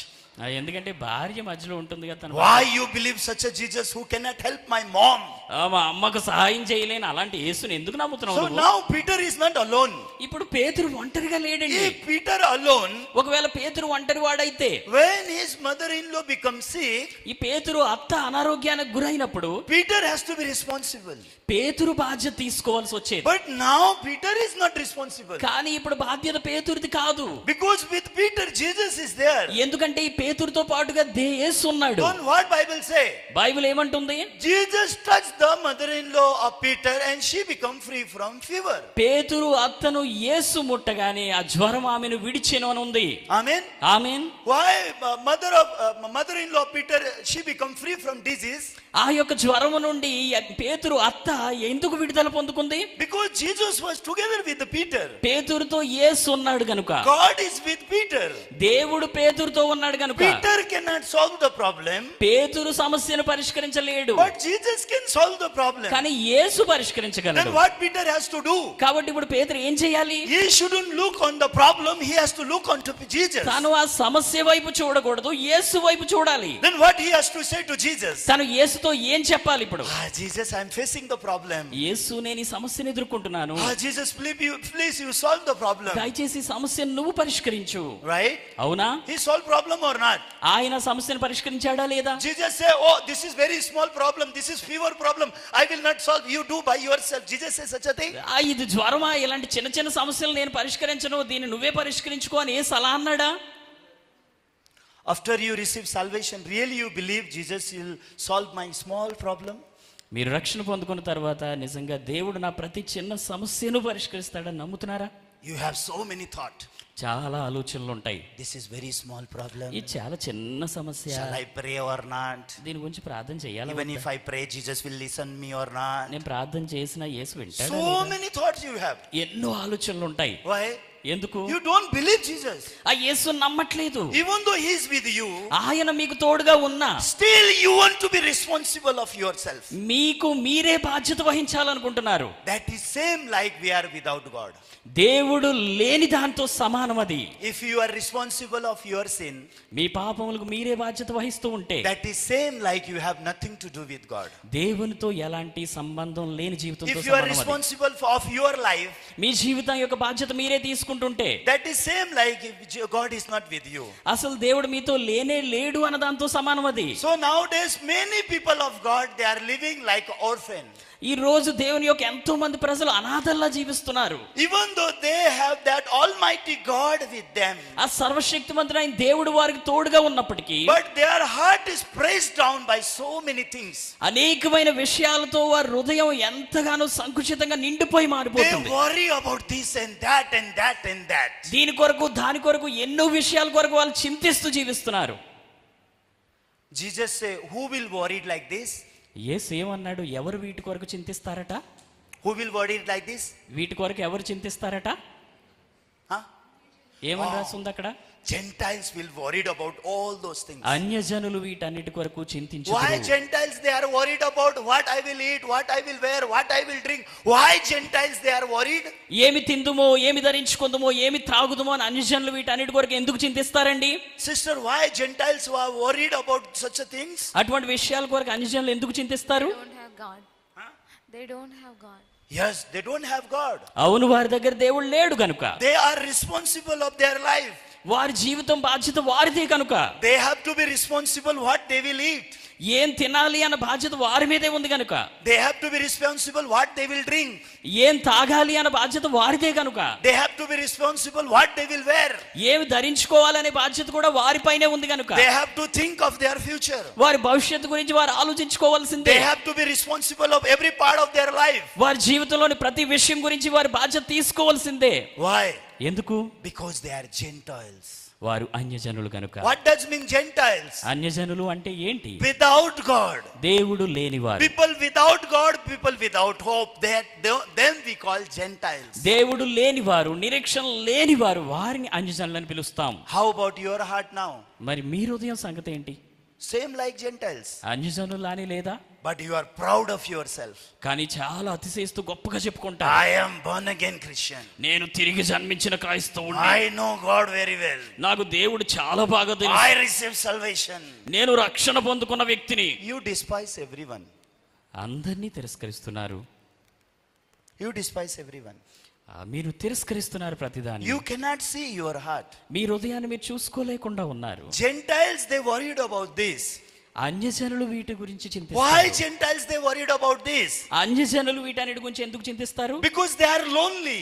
ఎందుకంటే భార్య మధ్యలో ఉంటుంది కదా. Why you believe such a Jesus who cannot help my mom? మా అమ్మకు సహాయం చేయలేని అలాంటి యేసుని ఎందుకు నమ్ముతున్నావు So నువ్వు? now Peter is not alone. ఇప్పుడు పేతురు ఒంటరిగా లేడండి. If Peter alone, ఒకవేళ పేతురు ఒంటరి వాడైతే, when his mother-in-law becomes sick, ఈ పేతురు అత్త అనారోగ్యానికి గురైనప్పుడు Peter has to be responsible. పేతురు బాధ్యత తీసుకోవాల్సి వచ్చేది. But now Peter is not responsible. కానీ ఇప్పుడు బాధ్యత పేతురిది కాదు. Because with Peter, Jesus is there. ఎందుకంటే ఈ పేతురుతో పాటుగా యేసు ఉన్నాడు. Don't what Bible say? Bible ఏమంటుంది? Jesus touched the mother-in-law of Peter and she become free from fever. పేతురు అత్తను యేసు ముట్టగానే ఆ జ్వరం ఆమెను విడిచెను అని ఉంది. Amen. Amen. Why mother-in-law of Peter she become free from disease? ఆ యొక్క జ్వరము నుండి పేతురు అత్త ఎందుకు విడుదల పొందుకుంది? Because Jesus was together with the Peter. పేతురుతో యేసు ఉన్నాడు గనుక. God is with Peter. దేవుడు పేతురుతో ఉన్నాడు గనుక Peter cannot solve the problem. పేతురు సమస్యను పరిష్కరించలేడు. But Jesus can solve the problem. కానీ యేసు పరిష్కరించగలడు. Then what Peter has to do? కాబట్టి ఇప్పుడు పేతురు ఏం చేయాలి? He shouldn't look on the problem. He has to look onto Jesus. తాను ఆ సమస్య వైపు చూడకూడదు, యేసు వైపు చూడాలి. Then what he has to say to Jesus? తను యేసుతో ఏం చెప్పాలి ఇప్పుడు? Jesus, I am facing the problem. యేసు, నేను ఈ సమస్యను ఎదుర్కొంటున్నాను. Jesus, please you solve the problem. దయచేసి సమస్యను నువ్వు పరిష్కరించు. Right? అవునా? He solved problem or not? ఆయన సమస్యను పరిష్కరించాడా లేదా? Jesus say, oh, this is very small problem. This is fever problem. I will not solve. You do by yourself. Jesus says such a thing. ఇది జ్వరమా, ఇలాంటి చిన్న చిన్న సమస్యలు నేను పరిష్కరించను, దీన్ని నువ్వే పరిష్కరించుకో అని యేసు అలా అన్నాడా? After you receive salvation, really you believe Jesus will solve my small problem? మీరు రక్షణ పొందుకున్న తర్వాత నిజంగా దేవుడు నా ప్రతి చిన్న సమస్యను పరిష్కరిస్తాడని నమ్ముతున్నారా? You have so many thought. చాలా ఆలోచనలు ఉంటాయి. This is very small problem. ఇది చాలా చిన్న సమస్య. Shall I pray or not? దీని గురించి ప్రార్థన చేయాలా? Even if I pray, Jesus will listen me or not? నేను ప్రార్థన చేసినా యేసు వింటాడా? So many thoughts you have. ఎన్నో ఆలోచనలు ఉంటాయి. Why? ఎందుకు? You don't believe Jesus. ఆ యేసు నమ్మట్లేదు. Even though he is with you, ఆయన మీకు తోడుగా ఉన్నా still you want to be responsible of yourself. మీకు మీరే బాధ్యత వహించాలనుకుంటున్నారు. That is same like we are without God. దేవుడు లేని దాంతో సమానం అది. If you are responsible of your sin, మీ పాపములకు మీరే బాధ్యత వహిస్తూ ఉంటే that is same like you have nothing to do with God. దేవునితో ఎలాంటి సంబంధం లేని జీవితంతో If you are సమానం అది. responsible of your life, మీ జీవితం యొక్క బాధ్యత మీరే తీసుకుంటుంటే that is same like if God is not with you. అసలు దేవుడు మీతో లేనే లేడు అన్న దాంతో సమానం అది. So nowadays many people of God they are living like orphan. ఈ రోజు దేవుని యొక్క ఎంతో మంది ప్రజలు అనాథల్లా జీవిస్తున్నారు. Even though they have that almighty God with them, ఆ సర్వశక్తిమంతుడైన దేవుడు వారికి తోడుగా ఉన్నప్పటికీ but their heart is pressed down by so many things. అనేకమైన విషయాలతో వారి హృదయం ఎంతగానో సంకుచితంగా నిండిపోయి They మారిపోతుంది. worry about this and that and that and that. దీని కొరకు దాని కొరకు ఎన్నో విషయాల కొరకు వాళ్ళు చింతిస్తూ జీవిస్తున్నారు. Jesus say, who will worry like this? యేసు ఏమన్నాడు? ఎవరు వీటి కొరకు చింతిస్తారట? Who will worry like this? వీటి కొరకు ఎవరు చింతిస్తారట? Huh? ఏమని రాస్తుంది అక్కడ? Gentiles will worried about all those things. అన్యజనులు వీటన్నిటి కొరకు Why చింతించుదురు. Gentiles they are worried about what I will eat, what I will wear, what I will drink? Why Gentiles they are worried? ఏమి తిందుమో, ఏమి ధరించుకుందుమో, ఏమి త్రాగుదుమో అని అన్యజనులు వీటన్నిటి కొరకు ఎందుకు చింతిస్తారండి? Sister, why Gentiles are worried about such a things? అటువంటి విషయాల కొరకు అన్యజనులు ఎందుకు చింతిస్తారు? They don't have God. They don't have God. Yes, they don't have God. అవును, వారి దగ్గర దేవుడు లేడు గనుక. They are responsible of their life. వారి జీవితం బాధ్యత వారిదే కనుక They have to be responsible what they will eat. ఏం తినాలి అన్న బాధ్యత వారి మీదే ఉంది కనుక. They have to be responsible what they will drink. ఏం తాగాలి అన్న బాధ్యత వారిదే కనుక. They have to be responsible what they will wear. ఏమి ధరించుకోవాలనే బాధ్యత కూడా వారిపైనే ఉంది కనుక. They have to think of their future. వారి భవిష్యత్తు గురించి వారు ఆలోచించుకోవాల్సిందే. They have to be responsible of every part of their life. వారి జీవితంలోని ప్రతి విషయం గురించి వారి బాధ్యత తీసుకోవాల్సిందే. Why? ఎందుకు? Because they are Gentiles. వారు అన్యజనులు కనుక. What does mean Gentiles? అన్యజనులు అంటే ఏంటి? Without God. దేవుడు లేనివారు. People without God, people without hope. Them we call Gentiles. దేవుడు లేనివారు, నిరీక్షణ లేనివారు, వారిని అన్యజనులని పిలుస్తాం. How about your heart now? మరి మీ హృదయం సంగతి ఏంటి? Same like Gentiles. అన్యజనులు అని లేదా? But you are proud of yourself. కానీ చాలా అతిశయిస్తూ గొప్పగా చెప్పుకుంటా. I am born again Christian. నేను తిరిగి జన్మించిన క్రైస్తవుడిని. I know God very well. నాకు దేవుడు చాలా బాగా I తెలుసు. receive salvation. నేను రక్షణ పొందుకున్న వ్యక్తిని. You despise everyone. అందరినీ తిరస్కరిస్తున్నారు. You despise everyone. మీరు తిరస్కరిస్తున్నారు ప్రతిదాన్ని. You cannot see your heart. మీ హృదయాన్ని మీరు చూసుకోలేకుండా ఉన్నారు. Gentiles they worried about this. అన్యజనులు వీటి గురించి Why చింతిస్తారు. Gentiles they worried about this? అన్యజనులు వీటన్నిటి గురించి ఎందుకు చింతిస్తారు? Because they are lonely.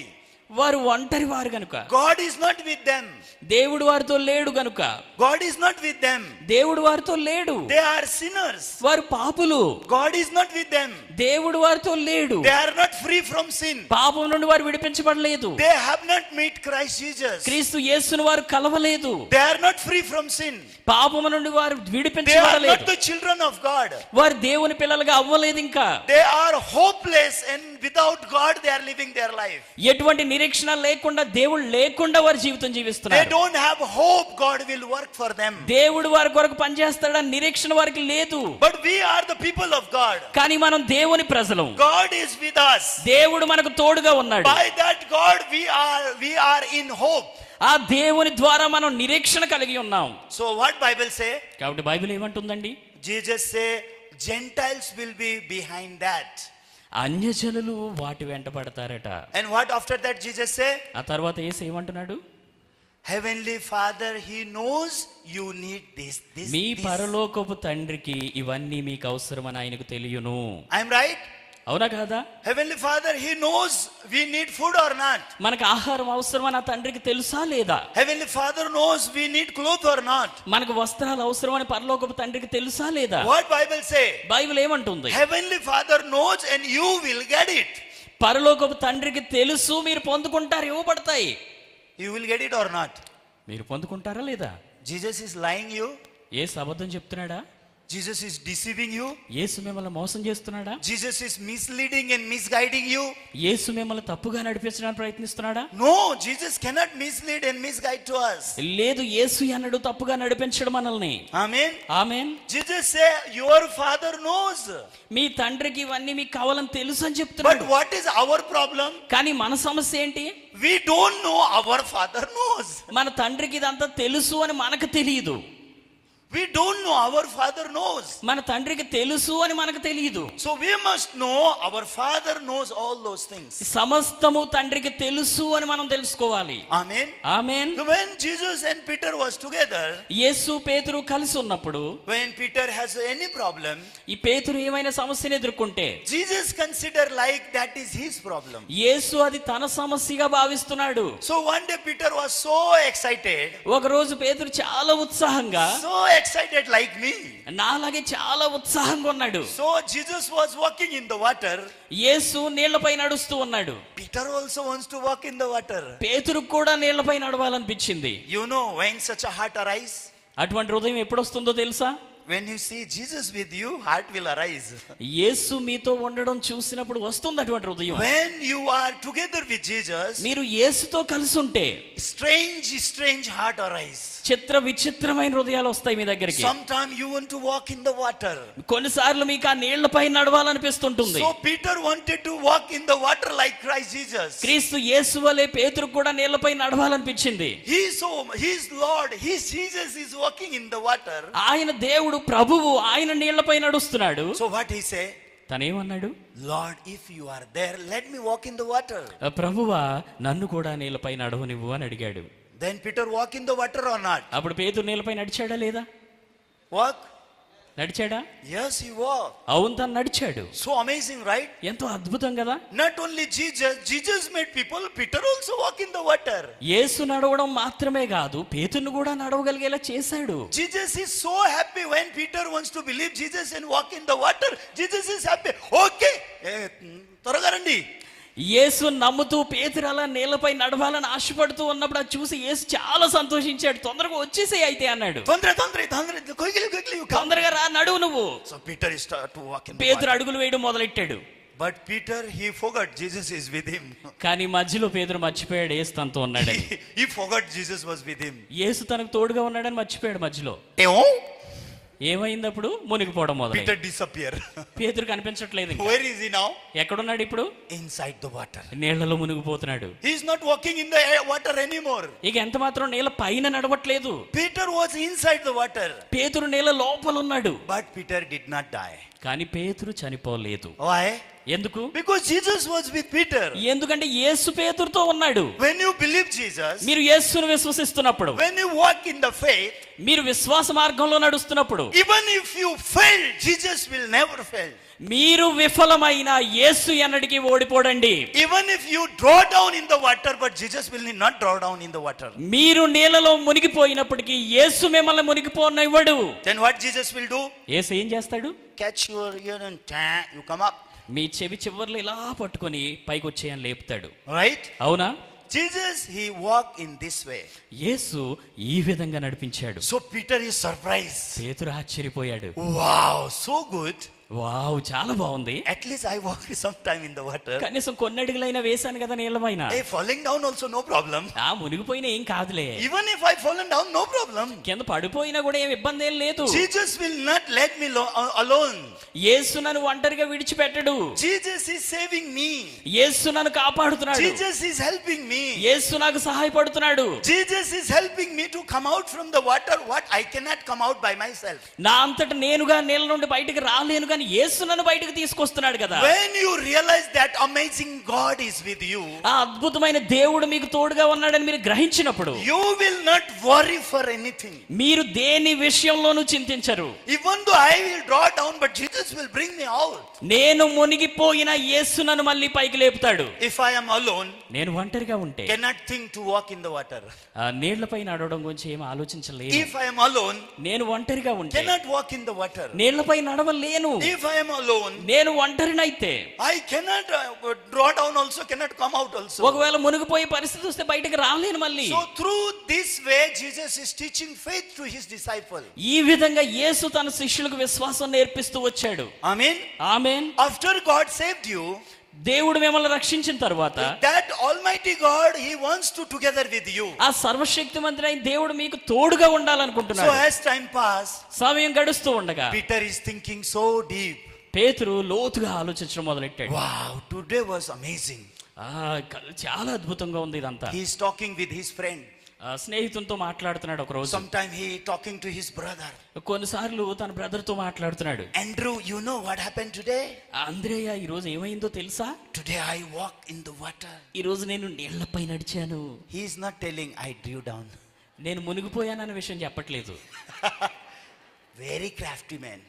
వారు ఒంటరి వారు గనుక. God is not with them. దేవుడు వారితో లేడు గనుక. God is not with them. దేవుడు వారితో లేడు. They are sinners. వారు పాపులు. God is not with them. దేవుడు వారితో లేడు. They are not free from sin. పాపం నుండి వారు విడిపించబడలేదు. They have not met Christ Jesus. క్రీస్తు యేసును వారు కలవలేదు. They are not free from sin. పాపము నుండి వారు They are విడిపించబడలేదు. not the children of God. వారు దేవుని పిల్లలుగా అవ్వలేదు ఇంకా. They are hopeless and without God they are living their life. ఎటువంటి నిరీక్షణ లేకుండా, దేవుడు లేకుండా వారి జీవితం They జీవిస్తున్నారు. don't have hope God will work for them. దేవుడు వారి కొరకు పనిచేస్తాడని నిరీక్షణ వారికి లేదు. But we are the people of God. కానీ మనం దేవుని ప్రజలం. God is with us. దేవుడు మనకు తోడుగా ఉన్నాడు. By that God we are in hope. ఆ దేవుని ద్వారా మనం నిరీక్షణ కలిగి ఉన్నాం. So what Bible say? కాబట్టి Bible ఏమంటుందండి? Jesus say Gentiles will be behind that. అన్యజనులు వాటి వెంట పడతారట. And what after that Jesus say? ఆ తర్వాత యేసు ఏమంటున్నాడు? Heavenly Father, He knows you need this. మీ పరలోకపు తండ్రికి ఇవన్నీ మీకు అవసరమని ఆయనకు తెలియను. I'm right? అవునా కాదా? Heavenly Father, He knows we need food or not. మనకు ఆహారం అవసరమని ఆ తండ్రికి తెలుసా లేదా? Heavenly Father knows we need clothes or not. మనకు వస్త్రాలు అవసరమని పరలోకపు తండ్రికి తెలుసా లేదా? What Bible say? బైబిల్ ఏమంటుంది? Heavenly Father knows and you will get it. పరలోకపు తండ్రికి తెలుసు, మీరు పొందుకుంటారు, ఇవ్వబడతాయి. You will get it or not? మీరు పొందుకుంటారా లేదా? Jesus is lying you. యేసు అబద్ధం చెప్తున్నాడా? Jesus is deceiving you. యేసు మిమ్మల్ని మోసం చేస్తున్నాడా? Jesus is misleading and misguiding you. యేసు మిమ్మల్ని తప్పుగా నడిపించడానికి ప్రయత్నిస్తున్నాడా? No, Jesus cannot mislead and misguide to us. లేదు, యేసు అన్నడు తప్పుగా నడిపించడం మనల్ని. Amen. Amen. Jesus say your Father knows. మీ తండ్రికి ఇవన్నీ మీకు కావాలని తెలుసు అని But చెప్తున్నాడు. what is our problem? కానీ మన సమస్య ఏంటి? We don't know our Father knows. మన తండ్రికి ఇదంతా తెలుసు అని మనకు తెలియదు. We don't know, our Father knows. మన తండ్రికి తెలుసు అని మనకు తెలియదు. So we must know our Father knows all those things. సమస్తము తండ్రికి తెలుసు అని మనం తెలుసుకోవాలి. Amen. Amen. When Jesus and Peter was together, యేసు పేతురు కలిసి ఉన్నప్పుడు, when Peter has any problem, ఈ పేతురు ఏమైనా సమస్యను ఎదుర్కొంటే Jesus consider like that is his problem. యేసు అది తన సమస్యగా భావిస్తున్నాడు. So one day Peter was so excited, ఒక రోజు పేతురు చాలా ఉత్సాహంగా, so excited like me. నాలాగే చాలా ఉత్సాహంగా ఉన్నాడు. So Jesus was walking in the water. యేసు నీళ్లపై నడుస్తూ ఉన్నాడు. Peter also wants to walk in the water. పేతురుకు కూడా నీళ్లపై నడవాలనిపించింది. You know when such a heart arise? అటువంటి హృదయం ఎప్పుడు వస్తుందో తెలుసా? When you see Jesus with you, heart will arise. యేసు మీతో ఉండడం చూసినప్పుడు వస్తుంది అటువంటి హృదయం. When you are together with Jesus, మీరు యేసుతో కలిసి ఉంటే strange heart arise. చిత్ర విచిత్రమైన హృదయాలు వస్తాయి మీ దగ్గరికి. Sometimes you want to walk in the water. కొన్నిసార్లు మీకు ఆ నీళ్లపై నడవాలనిపిస్తుంటుంది. So Peter wanted to walk in the water like Christ Jesus. క్రీస్తు యేసు వలె పేతురు కూడా నీళ్లపై నడవాలనిపించింది. His Lord, his Jesus is walking in the water. ఆయన దేవుడు ప్రభువు, ఆయన నీళ్లపై నడుస్తున్నాడు. So what he say? తనేమన్నాడు? Lord, if you are there, let me walk in the water. ప్రభువా, నన్ను కూడా నీళ్లపై నడవనివ్వు అని అడిగాడు. Then Peter walk in the water or not? అప్పుడు పేతురు నీళ్లపై నడిచాడా లేదా? Walk? నడిచాడా? Yes, he walked. అవును, తను నడిచాడు. So amazing, right? ఎంతో అద్భుతం కదా. Not only Jesus made people, Peter also walk in the water. యేసు నడవడం మాత్రమే కాదు, పేతురును కూడా నడవగలిగేలా చేశాడు. Jesus is so happy when Peter wants to believe Jesus and walk in the water. Jesus is happy. Okay, త్వరగా రండి. యేసు నమ్ముతూ పేతురు అలా నీళ్లపై నడవాలని ఆశపడుతూ ఉన్నప్పుడు అది చూసి యేసు చాలా సంతోషించాడు. తొందరగా వచ్చేసే అయితే అన్నాడు. తొందరగా రా, నడువు నువ్వు. So Peter start to walk in the పేతురు water. అడుగులు వేయడం మొదలెట్టాడు. But Peter, he forgot Jesus is with him. కానీ మధ్యలో పేతురు మర్చిపోయాడు యేసు తనతో ఉన్నాడని. He forgot Jesus was with him. యేసు తనకు తోడుగా ఉన్నాడని మర్చిపోయాడు మధ్యలో. ఏమైంది? అప్పుడు మునిగిపోవడం మొదలు. Peter disappear. పేతురు కనిపించట్లేదు. Where is he now? ఎక్కడున్నాడు ఇప్పుడు? Inside the water. నీళ్లలో మునిగిపోతున్నాడు. He is not walking in the water anymore. ఇక ఎంత మాత్రం నీళ్ళ పైన నడవట్లేదు. Peter was inside the water. పేతురు నీళ్ళ లోపల ఉన్నాడు. But Peter did not die. కానీ పేతురు చనిపోలేదు. Why? ఎందుకు? Because Jesus was with Peter. ఎందుకంటే యేసు పేతురుతో ఉన్నాడు. When you believe Jesus, మీరు యేసును విశ్వసిస్తున్నప్పుడు, when you walk in the faith, మీరు విశ్వాస మార్గంలో నడుస్తున్నప్పుడు, even if you fail, Jesus will never fail. మీరు విఫలమైన యేసు ఎన్నటికీ ఓడిపోడండి. Even if you draw down in the water, but Jesus will not draw down in the water. మీరు నీళ్ళలో మునిగిపోయినప్పటికీ యేసు మిమ్మల్ని మునిగిపోనివ్వడు. Then what Jesus will do? యేసు ఏం చేస్తాడు? Catch your ear and you come up. మీ చెవి చివర్లు ఇలా పట్టుకొని పైకి వచ్చేయని లేపుతాడు. Right? అవునా? Jesus, he walked in this way. యేసు ఈ విధంగా నడిపించాడు. So Peter is surprised. పేతురు ఆశ్చర్యపోయాడు. Wow, so good. వావ్, చాలా బాగుంది. At least I walked sometime in the water. కనీసం కొన్ని అడుగులైనా వేశాను కదా నీళ్ళపైన. Hey, falling down also no problem. ఆ మునిగిపోయినా ఏం కాదులే. Even if I fallen down, no problem. కింద పడిపోయినా కూడా ఏం ఇబ్బంది ఏం లేదు. Jesus will not let me alone. యేసు నన్ను ఒంటరిగా విడిచిపెట్టడు. Jesus is saving me. యేసు నన్ను కాపాడుతున్నాడు. Jesus is helping me. యేసు నాకు సహాయపడుతున్నాడు. Jesus is helping me to come out from the water what I cannot come out by myself. నా అంతట నేనుగా నీళ్ళ నుండి బయటికి రాలేను కానీ యేసు నన్ను బయటికి తీసుకొస్తున్నాడు కదా. When you realize that amazing God is with you, ఆ అద్భుతమైన దేవుడు మీకు తోడుగా ఉన్నాడని మీరు గ్రహించినప్పుడు, you will not worry for anything. మీరు దేని విషయంలోనూ చింతించరు. Even though I will draw down, but Jesus will bring me out. నేను మునిగిపోయిన యేసు నన్ను మళ్ళీ పైకి లేపుతాడు. If I am alone, నేను ఒంటరిగా ఉంటే cannot think to walk in the water. ఆ నీళ్లపై నడవడం గురించి ఏం ఆలోచించలేను. If I am alone, నేను ఒంటరిగా ఉంటే cannot walk in the water. నీళ్లపై నడవలేను. If I am alone, నేను ఒంటరినైతే I cannot draw down also, cannot come out also. ఒకవేళ మునిగిపోయే పరిస్థితి వస్తే బయటకు రాలేను మళ్ళీ. So through this way Jesus is teaching faith to his disciple. ఈ విధంగా యేసు తన శిష్యులకు విశ్వాసం నేర్పిస్తూ వచ్చాడు. Amen. Amen. After God saved you, దేవుడు మిమ్మల్ని రక్షించిన తర్వాత, that almighty God, he wants to together with you. ఆ సర్వశక్తిమంతుడైన దేవుడు మీకు తోడుగా So ఉండాలనుకుంటున్నాడు. as time pass, సమయం గడుస్తూ ఉండగా Peter is thinking so deep. పేతురు లోతుగా ఆలోచించడం మొదలెట్టాడు. Wow, today was amazing. చాలా అద్భుతంగా ఉంది ఇదంతా. He is talking with his friend. స్నేహితునితో మాట్లాడుతున్నాడు ఒక రోజు. Sometime he talking to his brother. కొన్నిసార్లు తన బ్రదర్ తో మాట్లాడుతున్నాడు. Andrew, you know what happened today? అంద్రేయ, ఈ రోజు ఏమైందో తెలుసా? Today I walk in the water. ఈ రోజు నేను నీళ్లపై నడిచాను. He is not telling I drew down. నేను మునిగిపోయానన్న విషయం చెప్పట్లేదు. Very crafty man.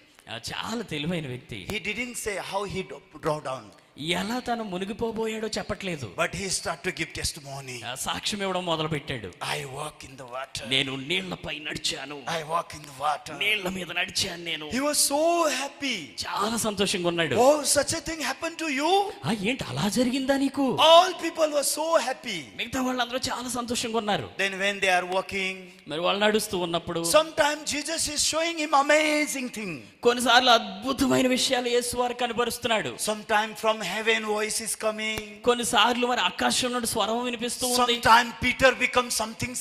చాలా తెలివైన వ్యక్తి. He didn't say how he draw down. ఎలా తను మునిగిపోబోయాడో చెప్పట్లేదు. But he start to give testimony. సాక్ష్యం ఇవ్వడం మొదలు పెట్టాడు. I walk in the water. నేను నీళ్లపై నడిచాను. I walk in the water. నీళ్ల మీద నడిచాను నేను. He was so happy. చాలా సంతోషంగా ఉన్నాడు. Oh, such a thing happened to you? ఏంటి అలా జరిగిందా నీకు? All people were so happy. మిగతా వాళ్ళందరూ చాలా సంతోషంగా ఉన్నారు. Then when they are walking, మరి వాళ్ళు నడుస్తూ ఉన్నప్పుడు sometimes Jesus is showing him amazing thing. కొన్నిసార్లు అద్భుతమైన విషయాలు యేసు వారికి కనబరుస్తున్నాడు. Sometime from heaven voice is coming. కొన్నిసార్లు మరి ఆకాశం నుండి స్వరం వినిపిస్తూ ఉంది. Sometime Peter becomes something.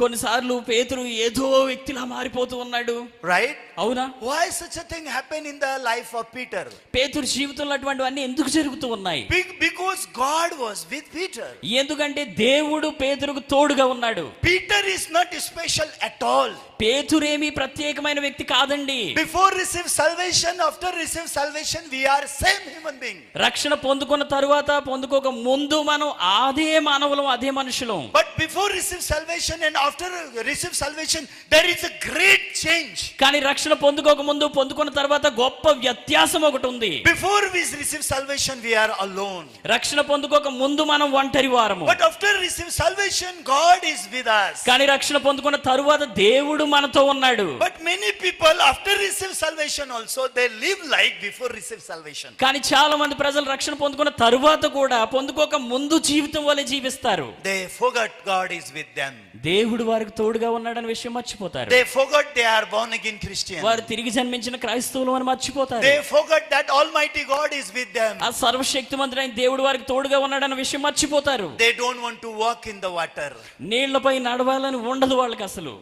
కొన్నిసార్లు పేతురు ఏదో వ్యక్తిలా మారిపోతూ ఉన్నాడు. Right? అవునా? Why such a thing happened in the life of Peter? పేతురు జీవితంలో అటువంటివన్నీ ఎందుకు జరుగుతూ ఉన్నాయి? Because God was with Peter. ఎందుకంటే దేవుడు పేతురుకు తోడుగా ఉన్నాడు. Peter is not special at all. పేతురేమీ ప్రత్యేకమైన వ్యక్తి కాదండి. Before receive salvation, after receive salvation, we are same human being. రక్షణ పొందుకున్న తరువాత పొందుకోక ముందు మనం అదే మానవులం, అదే మనుషులం. But before receive salvation and after receive salvation, there is a great change. కానీ రక్షణ పొందుకోక ముందు పొందుకున్న తర్వాత గొప్ప వ్యత్యాసం ఒకటి ఉంది. Before we receive salvation, we are alone. రక్షణ పొందుకోక ముందు మనం ఒంటరి వారము. But after receive salvation, God is with us. కానీ రక్షణ పొందుకున్న తరువాత దేవుడు మనతో ఉన్నాడు. But many people after receive salvation also, they live like before receive salvation. కానీ చాలా మంది ప్రజలు రక్షణ పొందుకున్న తరువాత కూడా పొందుకోక ముందు జీవితం వలె జీవిస్తారు. They forgot God is with them. దేవుడు వారికి తోడుగా ఉన్నాడన్న విషయం మర్చిపోతారు. They forgot they are born again Christian. వారు తిరిగి జన్మించిన క్రైస్తవులు అని మర్చిపోతారు. They forgot that Almighty God is with them. ఆ సర్వశక్తిమంతుడైన దేవుడు వారికి తోడుగా ఉన్నాడన్న విషయం మర్చిపోతారు. They don't want to walk in the water. నీళ్లపై నడవాలని ఉండదు వాళ్ళకి అసలు.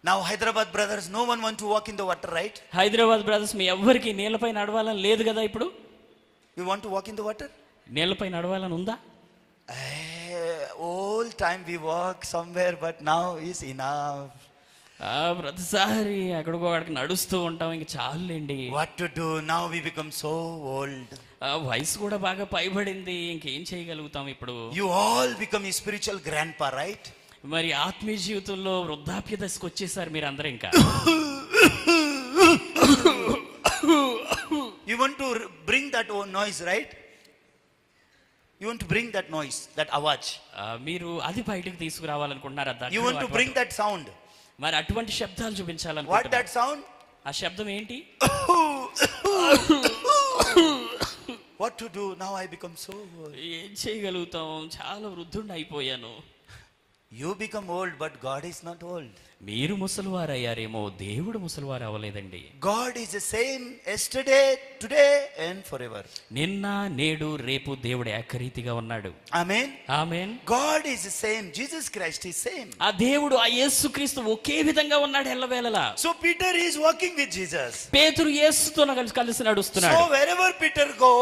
Now Hyderabad brothers, no one want to walk in the water, right? Hyderabad brothers, మీ ఎవ్వరికి నీళ్లపై నడవాలని లేదు కదా ఇప్పుడు? You want to walk in the water? నీళ్లపై నడవాలని ఉందా? All time we walk somewhere, but now is enough. ప్రతిసారి ఎక్కడికో అక్కడికి నడుస్తూ ఉంటాం, ఇంక చాలండి. What to do? Now we become so old. వయసు కూడా బాగా పైబడింది, ఇంకేం చేయగలుగుతాం ఇప్పుడు? You all become a spiritual grandpa, right? మరి ఆత్మీయ జీవితంలో వృద్ధాప్య దశకు వచ్చేసారు మీరు అందరూ. ఇంకా You want to bring that noise, right? You want to bring that noise, that awaj. మీరు అది బయటకు తీసుకురావాలనుకుంటున్నారా? You want to bring that sound. మరి అటువంటి శబ్దాలు చూపించాలని. What that sound? ఆ శబ్దం ఏంటి? What to do? Now I become so old. ఏం చేయగలుగుతాం? చాలా వృద్ధుడిని అయిపోయాను. You become old, but God is not old. మీరు ముసలివారయ్యారేమో, దేవుడు ముసలివారు అవ్వలేదండి. God is the same yesterday, today and forever. నిన్న నేడు రేపు దేవుడు ఏకరీతిగా ఉన్నాడు. Amen. Amen. God is the same. Jesus Christ is same. ఆ దేవుడు, ఆ యేసుక్రీస్తు ఒకే విధంగా ఉన్నాడు ఎల్లవేళలా. So Peter is walking with Jesus. పేతురు యేసుతో కలిసి నడుస్తున్నాడు. So wherever Peter go,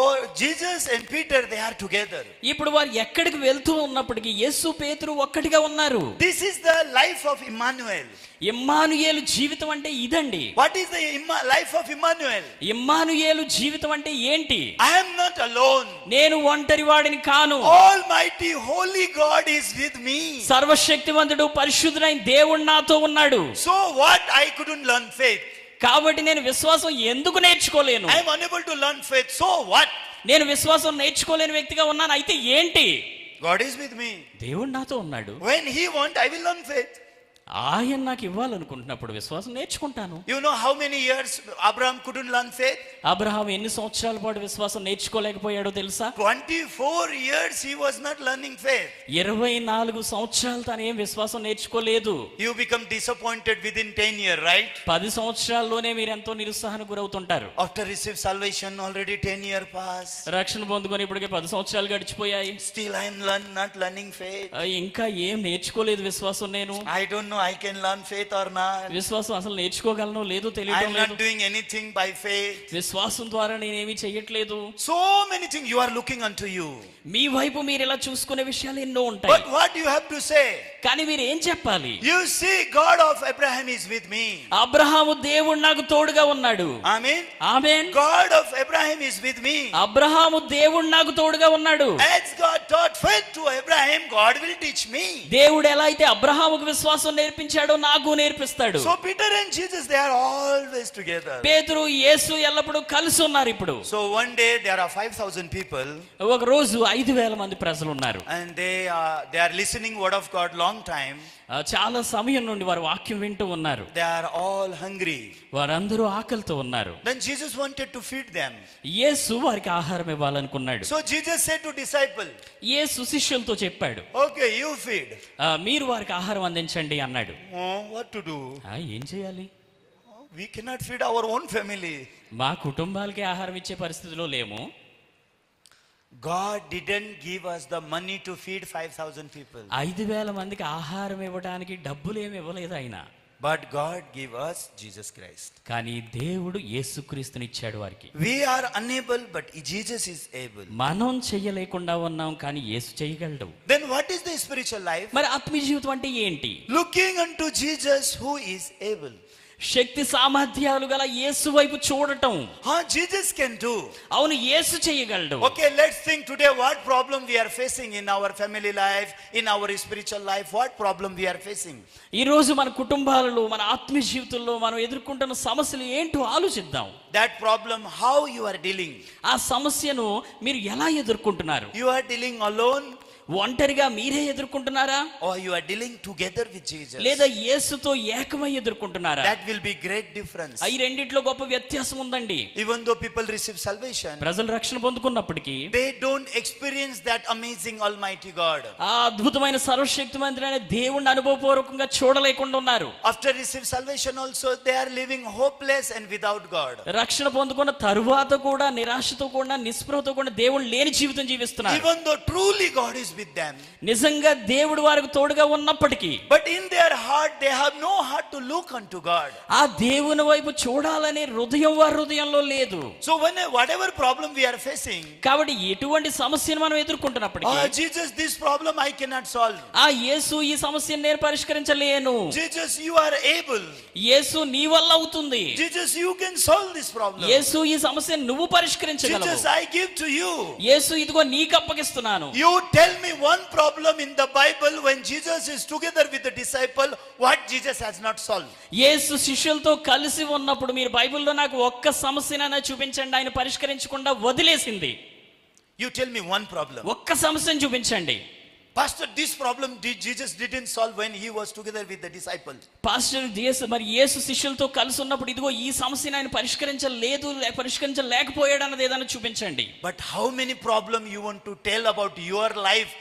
Jesus and Peter, they are together. ఇప్పుడు వారు ఎక్కడికి వెళ్తూ ఉన్నప్పటికీ యేసు పేతురు ఒక్కటిగా ఉన్నారు. This is the life of Emmanuel. Immanuel జీవితం అంటే ఇదండి. What is the life of Emmanuel? Immanuel జీవితం అంటే ఏంటి? I am not alone. నేను ఒంటరి వాడిని కాను. Almighty holy God is with me. సర్వశక్తివంతుడు పరిశుద్ధుడైన దేవుడు నాతో ఉన్నాడు. So what? I couldn't learn faith. కాబట్టి నేను విశ్వాసం ఎందుకు నేర్చుకోలేను? I am unable to learn faith. So what? నేను విశ్వాసం నేర్చుకోలేని వ్యక్తిగా ఉన్నాను. అయితే ఏంటి? God is with me. దేవుడు నాతో ఉన్నాడు. When he want, I will learn faith. ఆయన నాకు ఇవ్వాలనుకుంటున్నప్పుడు విశ్వాసం నేర్చుకుంటాను. You know how many years Abraham couldn't learn faith? Abraham ఎన్ని సంవత్సరాల పాటు విశ్వాసం నేర్చుకోలేకపోయాడో తెలుసా? 24 years he was not learning faith. 24 సంవత్సరాలు తను ఏం విశ్వాసం నేర్చుకోలేదు. You become disappointed within 10 years, right? 10 సంవత్సరాల్లోనే మీరు ఎంతో నిరుత్సాహానికి గురవుతుంటారు. After receive salvation, already 10 years pass. రక్షణ పొందుకొని ఇప్పటికే 10 సంవత్సరాలు గడిచిపోయాయి. Still I am not learning faith. ఇంకా ఏం నేర్చుకోలేదు విశ్వాసం నేను. I don't know. I can learn faith or not. విశ్వాసం అసలు నేర్చుకోగలనో లేదో I తెలియడం am లేదు. not doing anything by faith. విశ్వాసం ద్వారా నేనేమి చెయ్యట్లేదు. So many things you are looking unto you. మీ వైపు మీరు ఇలా చూసుకునే విషయాలు ఎన్నో ఉంటాయి. But what you have to say? కానీ మీరు ఏం చెప్పాలి? You see, God of Abraham is with me. Abraham దేవుడు నాకు తోడుగా ఉన్నాడు. Amen. Amen. God of Abraham is with me. Abraham దేవుడు నాకు తోడుగా ఉన్నాడు. As God taught faith to Abraham, God will teach me. దేవుడు ఎలా అయితే అబ్రహాముకు విశ్వాసం నేర్పించాడో నాకు నేర్పిస్తాడు. So Peter and Jesus, they are always together. పేతురు యేసు ఎల్లప్పుడూ కలిసి ఉన్నారు ఇప్పుడు. So one day there are 5,000 people. ఒక రోజు 5,000 మంది ప్రజలు ఉన్నారు. And they are listening word of God long time. చాలా సమయం నుండి వారు వాక్యం వింటూ ఉన్నారు. They are all hungry. వారందరూ ఆకలితో ఉన్నారు. Then Jesus wanted to feed them. యేసు వారికి ఆహారం ఇవ్వాలనుకున్నాడు. So Jesus said to disciple, యేసు శిష్యులతో చెప్పాడు, okay, you feed. మీరు వారికి ఆహారం అందించండి అన్నాడు. What to do? ఏం చేయాలి? We cannot feed our own family. మా కుటుంబాలకి ఆహారం ఇచ్చే పరిస్థితిలో లేము. God didn't give us the money to feed 5,000 people. 5,000 మందికి ఆహారం ఇవ్వడానికి డబ్బులు ఏమి ఇవ్వలేదు ఆయన. But God gave us Jesus Christ. కానీ దేవుడు యేసుక్రీస్తుని ఇచ్చాడు వారికి. We are unable, but Jesus is able. మనం చెయ్యలేకుండా ఉన్నాం కానీ యేసు చేయగలడు. Then what is the spiritual life? మరి ఆత్మీయ జీవితం అంటే ఏంటి? Looking unto Jesus who is able. శక్తి సామర్థ్యాలు గల యేసు వైపు చూడటం. Jesus can do. అవును, యేసు చేయగలడు. Okay, let's think today what problem we are facing in our family life, in our spiritual life. What problem we are facing? ఈ రోజు మన కుటుంబాలలో, మన ఆత్మీయ జీవితంలో మనం ఎదుర్కొంటున్న సమస్యలు ఏంటో ఆలోచిద్దాం. That problem, how you are dealing? ఆ సమస్యను మీరు ఎలా ఎదుర్కొంటున్నారు? You are dealing alone, ఒంటరిగా మీరే ఎదుర్కొంటున్నారా? or you are dealing together with Jesus? లేదా యేసుతో ఏకమై ఎదుర్కొంటున్నారా? That will be great difference. ఈ రెండిట్లో గొప్ప వ్యత్యాసం ఉందండి. Even though people receive salvation, ప్రజలు రక్షణ పొందుకున్నప్పటికీ they don't experience that amazing Almighty God. ఆ అద్భుతమైన సర్వశక్తిమంతుడైన దేవుణ్ణి అనుభవపూర్వకంగా చూడలేకుండా ఉన్నారు. After receive salvation also, they are living hopeless and without God. రక్షణ పొందుకున్న తరువాత కూడా నిరాశతో కూడా నిస్పృహతో కూడా దేవుడు లేని జీవితం జీవిస్తున్నారు. Even though truly God is with them, నిజంగా దేవుడు వారికి తోడుగా ఉన్నప్పటికీ, but in their heart they have no heart to look unto God. ఆ దేవుని వైపు చూడాలనే హృదయం వారి హృదయంలో లేదు. So whatever problem we are facing, కాబట్టి ఎటువంటి సమస్యను మనం ఎదుర్కొంటున్నప్పటికీ, Jesus, this problem I cannot solve. ఆ యేసు ఈ సమస్యను నేను పరిష్కరించలేను. Jesus, you are able. యేసు నీ వల్ల అవుతుంది. Jesus, you can solve this problem. యేసు ఈ సమస్యను నువ్వు పరిష్కరించగలవు. Jesus, I give to you. యేసు ఇదిగో నీకు అప్పగిస్తున్నాను. You tell me one problem in the Bible when Jesus is together with the disciple, what Jesus has not solved. యేసు శిష్యులతో కలిసి ఉన్నప్పుడు మీరు బైబిల్లో నాకు ఒక్క సమస్యనైనా చూపించండి ఆయన పరిష్కరించకుండా వదిలేసింది. You tell me one problem. ఒక్క సమస్యను చూపించండి. Pastor, this problem Jesus didn't solve when he was together with the disciple. Pastor మరి యేసు శిష్యులతో కలిసి ఉన్నప్పుడు ఇదిగో ఈ సమస్యను ఆయన పరిష్కరించలేకపోయాడు అన్నది ఏదైనా చూపించండి. But how many problem you want to tell about your life,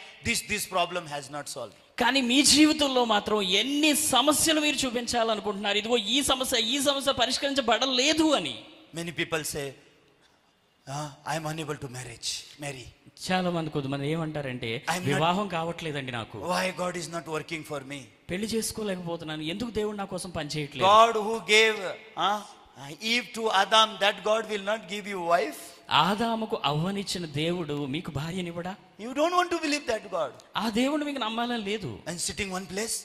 this problem has not solved. కానీ మీ జీవితంలో మాత్రం ఎన్ని సమస్యలు మీరు చూపించాలనుకుంటున్నారు, ఇదిగో ఈ సమస్య పరిష్కరించబడలేదు అని. Many people say, I am unable to marry. చాలా మంది కొంతమంది ఏమంటారంటే, వివాహం కావట్లేదండి నాకు. Why God is not working for me? పెళ్లి చేసుకోలేకపోతున్నాను, ఎందుకు దేవుడు నా కోసం పని చేయట్లేదు? God who gave Eve to Adam, that God will not give you wife? ఆదాముకు అవ్వనిచ్చిన దేవుడు మీకు భార్యనివ్వడా? You don't want to believe that God. ఆ దేవుడు మీకు నమ్మాలని లేదు. And sitting one place,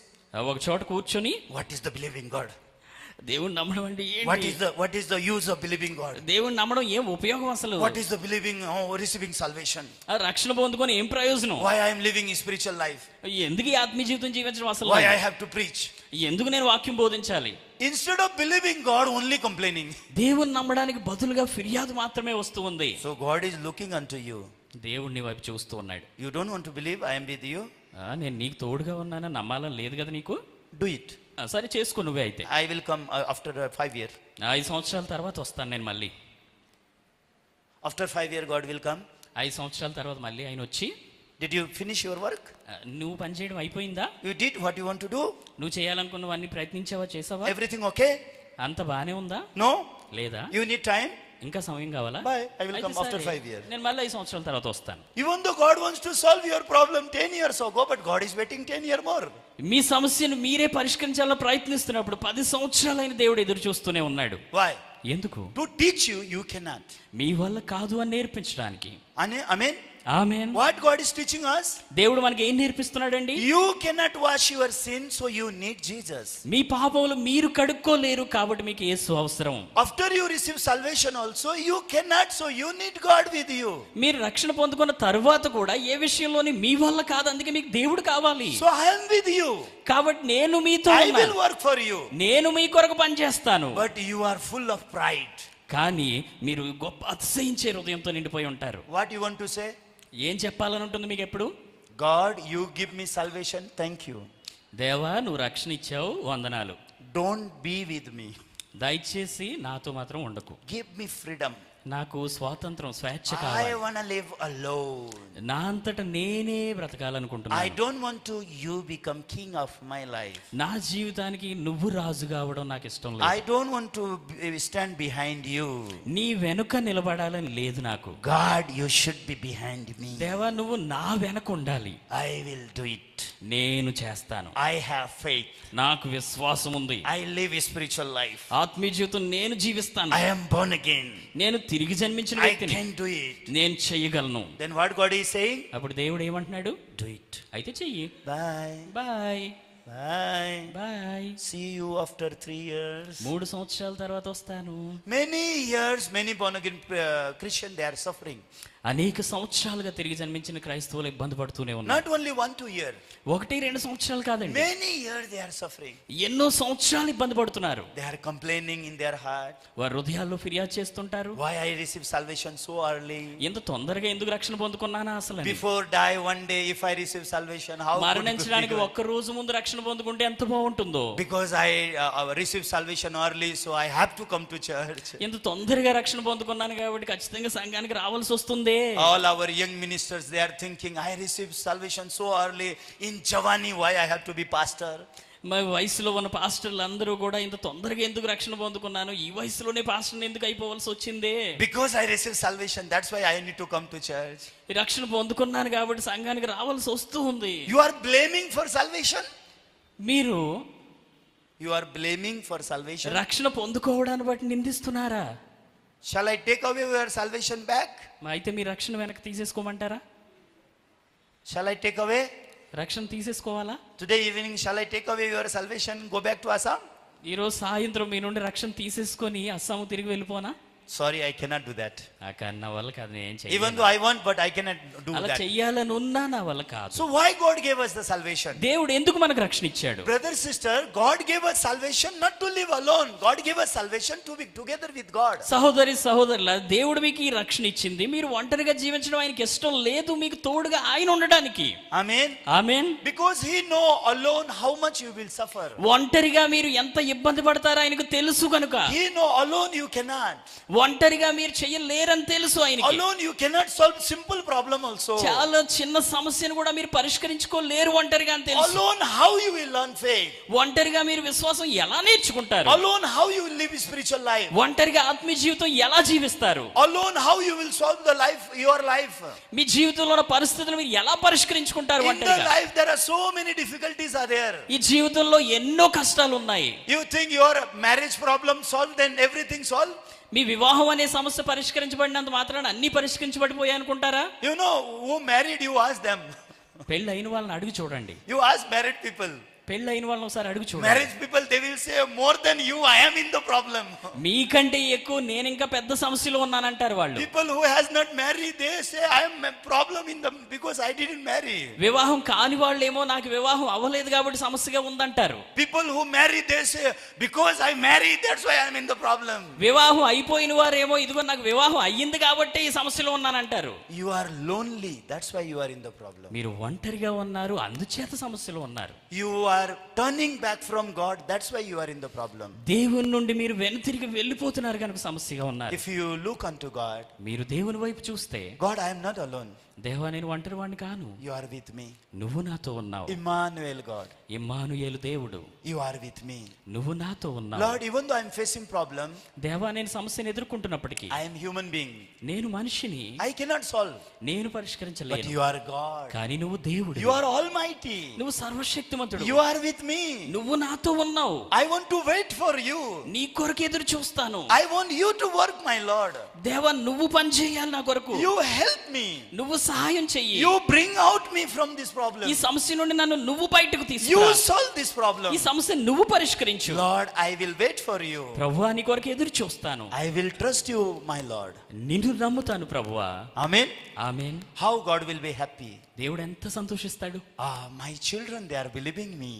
ఒక చోట కూర్చొని what is the believing God? దేవుని నమ్మడం అంటే what is the use of believing God? దేవుని నమ్మడం ఏం ఉపయోగం అసలు? What is the believing receiving salvation? రక్షణ పొందుకొని ఏం ప్రయోజనం? Why I am living a spiritual life? ఎందుకు ఈ ఆత్మీయ జీవితం జీవించడం అసలు? Why I have to preach? ఎందుకు నేను వాక్యం బోధించాలి? Instead of believing God, only complaining. దేవుని నమ్మడానికి బదులుగా ఫిర్యాదు మాత్రమే వస్తూ ఉంది. So God is looking unto you. దేవుడిని వైపు చూస్తూ ఉన్నాడు. You don't want to believe I am with you? నేను నీకు తోడుగా ఉన్నాను నమ్మాలని లేదు కదా నీకు? Do it. సరే చేసుకో నువ్వే అయితే. I will come after 5 years. 5 సంవత్సరాల తర్వాత వస్తాను నేను మళ్ళీ. After 5 years God will come. 5 సంవత్సరాల తర్వాత మళ్ళీ ఆయన వచ్చి, Did you finish your work? నువ్వు పని చేయడం అయిపోయిందా? You did what you want to do? నువ్వు చేయాలనుకున్నవన్నీ ప్రయత్నించావా, చేసావా? Everything okay? అంత బానే ఉందా? No? లేదా? You need time? ఇంకా సమయం కావాలా? Bye. I will అయితే come after సరే. 5 years. నేను మళ్ళీ 5 సంవత్సరాల తర్వాత వస్తాను. Even though God wants to solve your problem 10 years ago, but God is waiting 10 years more. మీ సమస్యను మీరే పరిష్కరించాలని ప్రయత్నిస్తున్నప్పుడు 10 సంవత్సరాలైన దేవుడు ఎదురు చూస్తూనే ఉన్నాడు. Why? ఎందుకు? To teach you, you cannot. మీ వల్ల కాదు అని నేర్పించడానికి. Amen? Amen. What God is teaching us? దేవుడు మనకి ఏం నేర్పిస్తున్నాడండి? You cannot wash your sin, so you need Jesus. మీ పాపములు మీరు కడుక్కోలేరు కాబట్టి మీకు యేసు అవసరం. After you receive salvation also, you cannot, so you need God with you. మీరు రక్షణ పొందుకున్న తరువాత కూడా ఏ విషయంలోని మీ వల్ల కాదు, అందుకే మీకు దేవుడు కావాలి. So I am with you. కాబట్టి నేను మీతో I will ఉన్నాను. work for you. నేను మీ కొరకు పనిచేస్తాను. But you are full of pride. కానీ మీరు గొప్ప అతిశయించే హృదయంతో నిండిపోయి ఉంటారు. What you want to say? ఏం చెప్పాలని ఉంటుంది మీకు ఎప్పుడు? God, you give me salvation, thank you. దేవా నువ్వు రక్షణ ఇచ్చావు, వందనాలు. Don't be with me. దయచేసి నాతో మాత్రం ఉండకు. Give me freedom. నాకు స్వాతంత్రం, స్వేచ్ఛ I కావాలి. want to live alone. నా అంతట నేనే బ్రతకాలనుకుంటున్నాను. I don't want to you become king of my life. నా జీవితానికి నువ్వు రాజు కావడం నాకు ఇష్టం I లేదు. don't want to stand behind you. నీ వెనుక నిలబడాలని లేదు నాకు. God, you should be behind me. దేవా నువ్వు నా వెనక ఉండాలి. I will do it. నేను చేస్తాను. I have faith. నాకు విశ్వాసం ఉంది. I live a spiritual life. ఆత్మీయ జీవితం నేను జీవిస్తాను. I am born again. నేను తిరిగి జన్మించిన I వ్యక్తిని. can do it. నేను చెయ్యగలను. Then what God is saying? అప్పుడు దేవుడు ఏమంటున్నాడు? Do it. అయితే చెయ్యి. Bye. Bye Bye. Bye. See you after 3 years. 3 సంవత్సరాల తర్వాత వస్తాను. Many years, many born again Christian, they are suffering. అనేక సంవత్సరాలుగా తిరిగి జన్మించిన క్రైస్తవులు ఇబ్బంది పడుతూనే ఉన్నారు. Not only 1-2 years. 1-2 సంవత్సరాలు కాదండి, Many years they are suffering. ఎన్నో సంవత్సరాలు ఇబ్బంది పడుతున్నారు. They are complaining in their heart. వారి హృదయాల్లో ఫిర్యాదు చేస్తుంటారు. Why I received salvation so early? ఎంత తొందరగా ఎందుకు రక్షణ పొందుకున్నానా అసలు అని. Before die one day, if I receive salvation, how could it be మరణించడానికి good? ఒక్క రోజు ముందు రక్షణ పొందుకుంటే ఎంత బాగుంటుందో. Because I received salvation early, so I have to come to church. ఎంత తొందరగా రక్షణ పొందుకున్నాను కాబట్టి ఖచ్చితంగా సంఘానికి రావాల్సి వస్తుంది. All our young ministers, they are thinking, I received salvation so early in Javani, why I have to be pastor? మా వయసులో ఉన్న పాస్టర్లు అందరూ కూడా ఇంత తొందరగా ఎందుకు రక్షణ పొందుకున్నాను, ఈ వయసులోనే పాస్టర్ ఎందుకు అయిపోవాల్సి వచ్చింది. Because I received salvation, that's why I need to come to church. ఈ రక్షణ పొందుకున్నాను కాబట్టి సంఘానికి రావాల్సి వస్తూ ఉంది. You are blaming for salvation? మీరు You are blaming for salvation? రక్షణ పొందుకోవడాన్ని బట్టి నిందిస్తున్నారా? Shall I take away your salvation back? అయితే మీ రక్షణ వెనక్కి తీసేసుకోమంటారా? Shall I take away? రక్షణ తీసేసుకోవాలా? Today evening, shall I take away your salvation, go back to Assam? ఈరోజు సాయంత్రం మీ నుండి రక్షణ తీసేసుకొని అస్సాము తిరిగి వెళ్ళిపోనా? Sorry, I cannot do that. నా వల్ల కాదు, నేను Even చేయలేను. though I want, but I cannot do అలా that. చెయ్యాలని ఉన్నా నా వల్ల కాదు. So why God gave us the salvation? దేవుడు ఎందుకు మనకు రక్షణ ఇచ్చాడు? Brother, sister, God gave us salvation not to live alone. God gave us salvation to be together with God. సహోదరి సహోదరుల, దేవుడు మీకు ఈ రక్షణ ఇచ్చింది. మీరు ఒంటరిగా జీవించడం ఆయనకి ఇష్టం లేదు, మీకు తోడుగా ఆయన ఉండడానికి. Amen. Amen. Because He know alone how much you will suffer. ఒంటరిగా మీరు ఎంత ఇబ్బంది పడతారో ఆయనకు తెలుసు కనుక. He know alone you cannot. ఒంటరిగా మీరు చెయ్యలేరని తెలుసు ఆయనకి. Alone you cannot solve simple problem also. చాలా చిన్న సమస్యను కూడా మీరు పరిష్కరించుకోలేరు ఒంటరిగా అని తెలుసు. Alone how you will learn faith. ఒంటరిగా మీరు విశ్వాసం ఎలా నేర్చుకుంటారు? Alone how you will live spiritual life. ఒంటరిగా ఆత్మీయ జీవితం ఎలా జీవిస్తారు? Alone how you will solve the life, your life. మీ జీవితంలో ఉన్న పరిస్థితులు మీరు ఎలా పరిష్కరించుకుంటారు In the ఒంటరిగా? life there are so many difficulties are there. ఈ జీవితంలో ఎన్నో కష్టాలు ఉన్నాయి. You think your marriage problem solved, then everything solved? మీ వివాహం అనే సమస్య పరిష్కరించబడినంత మాత్రాన అన్ని పరిష్కరించబడిపోయాయి అనుకుంటారా? You know who married, you ask them. పెళ్ళి అయిన వాళ్ళని అడిగి చూడండి. You ask married people. పెళ్ళి అయిన వాళ్ళని ఒకసారి అడిగి చూడండి. Marriage people, they will say, more than you, I am in the problem. మీకంటే ఎక్కువ నేను ఇంకా పెద్ద సమస్యలో ఉన్నానంటారు వాళ్ళు. People who has not married, they say, I am a problem in them because I didn't marry. వివాహం కాని వాళ్ళేమో నాకు వివాహం అవ్వలేదు కాబట్టి సమస్యగా ఉందంటారు. People who marry, they say, because I married, that's why I am in the problem. వివాహం అయిపోయిన వారేమో ఇదిగో నాకు వివాహం అయ్యింది కాబట్టి ఈ సమస్యలో ఉన్నానంటారు. You are lonely, that's why you are in the problem. మీరు ఒంటరిగా ఉన్నారు, అందుచేత సమస్యలో ఉన్నారు. You are turning back from God, that's why you are in the problem. దేవుని నుండి మీరు వెనుతిరిగి వెళ్ళిపోతున్నారు కనుక సమస్యగా ఉన్నారు. If you look unto God, మీరు దేవుని వైపు చూస్తే, God, I am not alone. దేవా నేను ఒంటరి వాడిని కాను, You are with me. నువ్వు నాతో ఉన్నావు. Emmanuel God, ఇమ్మానుయేలు దేవుడు, you are with me. నువ్వు నాతో ఉన్నావు. Lord, even though I am facing problem, దేవా నేను సమస్యను ఎదుర్కొంటున్నప్పటికీ, I am human being. నేను మనిషిని, I cannot solve. నేను But పరిష్కరించలేను. you are God. కానీ నువ్వు దేవుడు, You are almighty. నువ్వు సర్వశక్తిమంతుడు, You are with me. నువ్వు నాతో ఉన్నావు. I want to wait for you. నీ కొరకు ఎదురు చూస్తాను. I want you to work, my Lord. దేవా నువ్వు పని చేయాలి నా కొరకు, You help me. నువ్వు సహాయం చెయ్యి. You bring out me from this problem. ఈ సమస్య నుండి నన్ను నువ్వు బయటకు You తీసుకురా. solve this problem. ఈ సమస్య నువ్వు పరిష్కరించు. Lord, I will wait for you. ప్రభువా నీ కొరకు ఎదురు చూస్తాను. I will trust you, my Lord. నిన్ను నమ్ముతాను ప్రభువా. Amen. Amen. How God will be happy. దేవుడు ఎంత సంతోషిస్తాడు. My children, they are believing me.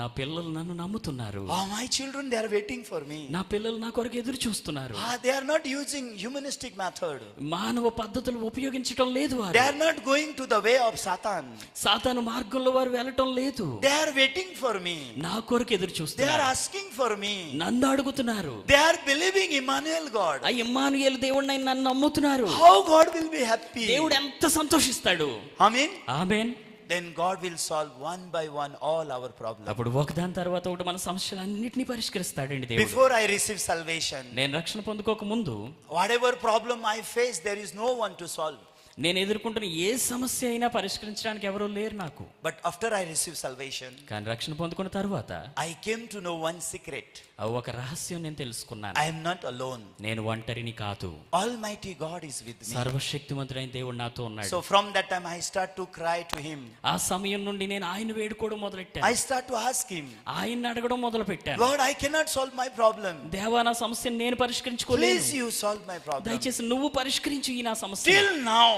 నా పిల్లలు నన్ను నమ్ముతున్నారు. My children, they are waiting for me. నా పిల్లలు నా కొరకు ఎదురు చూస్తున్నారు. They are not using humanistic method. మానవ పద్ధతులు ఉపయోగించడం లేదు వారు. They are not going to the way of Satan. సాతాను మార్గంలో వారు వెళ్ళటం లేదు. They are waiting for me. నా కొరకు ఎదురు They are చూస్తున్నారు. asking for me. నన్ను అడుగుతున్నారు. They are believing Emmanuel God. ఆ ఇమ్మానుయేలు దేవుడిని నన్ను నమ్ముతున్నారు. How God will be happy. దేవుడు ఎంత సంతోషిస్తాడు. Amen. Amen. Then God will solve one by one all our problems. అప్పుడు ఒకదాని తర్వాత ఒకటి మన సమస్యలన్నిటినీ పరిష్కరిస్తాడండి దేవుడు. Before I receive salvation, నేను రక్షణ పొందుకోక ముందు whatever problem I face, there is no one to solve. నేను ఎదుర్కొంటున్న ఏ సమస్య అయినా పరిష్కరించడానికి ఎవరూ లేరు నాకు. But after I receive salvation, కానీ రక్షణ పొందుకున్న తర్వాత I came to know one secret. ఒక రహస్యం నేను తెలుసుకున్నాను. I am not alone. నేను ఒంటరిని కాదు. Almighty God is with me. సర్వశక్తిమంతుడైన దేవుడు నాతో ఉన్నాడు. So from that time I start to cry to him. ఆ సమయం నుండి నేను ఆయన వేడుకోవడం మొదలెట్టాను. I start to ask him, ఆయన్ని అడగడం మొదలు పెట్టాను. Lord, I cannot solve my problem. దేవా నా సమస్యను నేను పరిష్కరించుకోలేను. Please you solve my problem. దయచేసి నువ్వు పరిష్కరించు ఈ నా సమస్య. Till now,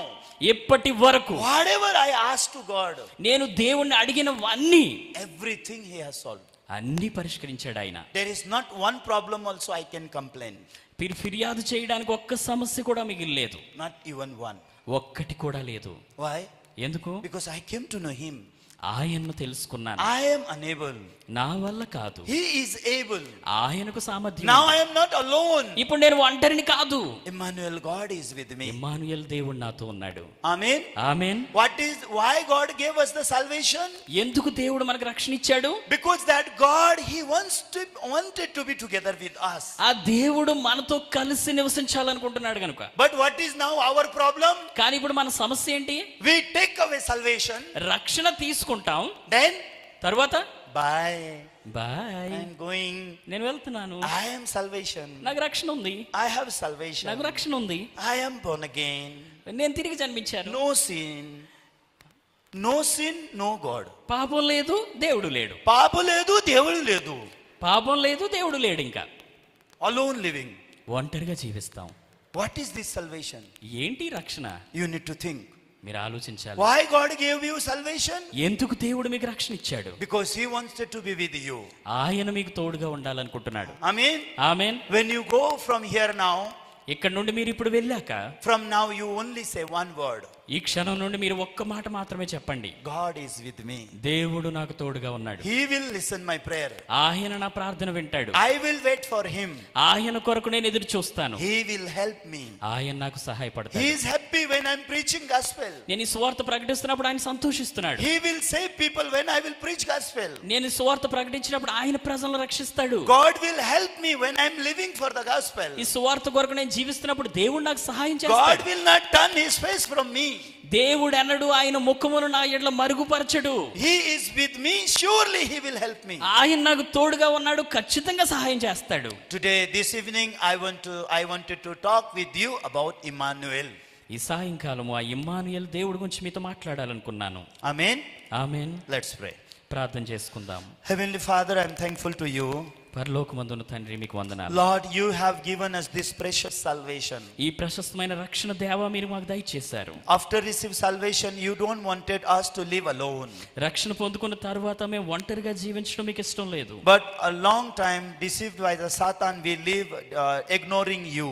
ఇప్పటి వరకు whatever I asked to God, నేను దేవుణ్ణి అడిగినవన్నీ everything he has solved. అన్ని పరిష్కరించాడు ఆయన. There is not one problem also I can complain. ఫిర్యాదు చేయడానికి ఒక్క సమస్య కూడా మిగిలిలేదు. Not even one. ఒక్కటి కూడా లేదు. Why? ఎందుకు? Because I came to know him. ఆయన్ను తెలుసుకున్నాను. I am unable. నా వల్ల కాదు. He is able. ఆయనకు సామర్థ్యం. Now I am not alone. ఇప్పుడు నేను ఒంటరిని కాదు. Emmanuel God is with me. Immanuel దేవుడు నాతో ఉన్నాడు. Amen. Amen. Why God gave us the salvation? ఎందుకు దేవుడు మనకు రక్షణ ఇచ్చాడు? Because that God, he wanted to be together with us. ఆ దేవుడు మనతో కలిసి నివసించాలనుకుంటున్నాడు కనుక. But what is now our problem? కానీ ఇప్పుడు మన సమస్య ఏంటి? We take away salvation. రక్షణ తీసుకుంటాం. Then తర్వాత bye. Bye, I am going. నేను వెళ్తున్నాను. I am salvation. నాకు రక్షణ ఉంది. I have salvation. నాకు రక్షణ ఉంది. I am born again. నేను తిరిగి జన్మించాను. No sin. No sin, no God. పాపం లేదు, దేవుడు లేడు. పాపం లేదు, దేవుడు లేదు. పాపం లేదు, దేవుడు లేడు. ఇంకా Alone living. ఒంటరిగా జీవిస్తాం. What is this salvation? ఏంటి రక్షణ? You need to think. మీరు ఆలోచించాలి. Why God gave you salvation? ఎందుకు దేవుడు మీకు రక్షణ ఇచ్చాడు? Because he wanted to be with you. ఆయన మీకు తోడుగా ఉండాలనుకుంటున్నాడు. Amen. Amen. When you go from here now, ఇక్కడ నుండి మీరు ఇప్పుడు వెళ్ళాక, from now you only say one word. ఈ క్షణం నుండి మీరు ఒక్క మాట మాత్రమే చెప్పండి. God is with me. దేవుడు నాకు తోడుగా ఉన్నాడు. He will listen my prayer. ఆయన నా ప్రార్థన వింటాడు. I will wait for him. ఆయన కొరకు నేను ఎదురు చూస్తాను. He will help me. ఆయన నాకు సహాయపడతాడు. He is happy when I am preaching gospel. నేను ఈ సువార్త ప్రకటిస్తున్నప్పుడు ఆయన సంతోషిస్తున్నాడు. He will save people when I will preach gospel. నేను ఈ సువార్త ప్రకటించినప్పుడు ఆయన ప్రజలను రక్షిస్తాడు. God will help me when I am living for the gospel. ఈ సువార్త కొరకు నేను జీవిస్తున్నప్పుడు దేవుడు నాకు సహాయం God చేస్తాడు. will not turn his face from me. దేవుడు అన్నడు ఆయన ముఖమును నా ఎడల మరుగుపరచడు. He is with me, surely he will help me. ఆయన నాకు తోడుగా ఉన్నాడు, ఖచ్చితంగా సహాయం చేస్తాడు. Today, this evening, I wanted to talk with you about Emmanuel. ఈ సాయంకాలము ఆ ఇమ్మానుయేలు దేవుడి గురించి మీతో మాట్లాడాలనుకున్నాను. Amen. ఆమేన్. Let's pray. ప్రార్థన చేసుకుందాం. Heavenly Father, I am thankful to you. పరలోకమందున్న తండ్రి మీకు వందనాలు. Lord, you have given us this precious salvation. ఈ ప్రశస్తమైన రక్షణ దేవా మీరు మాకు దయచేశారు. After receive salvation, you don't wanted us to live alone. రక్షణ పొందుకున్న తర్వాత మేము ఒంటరిగా జీవించడం మీకు ఇష్టం లేదు. But a long time deceived by the Satan, we live ignoring you.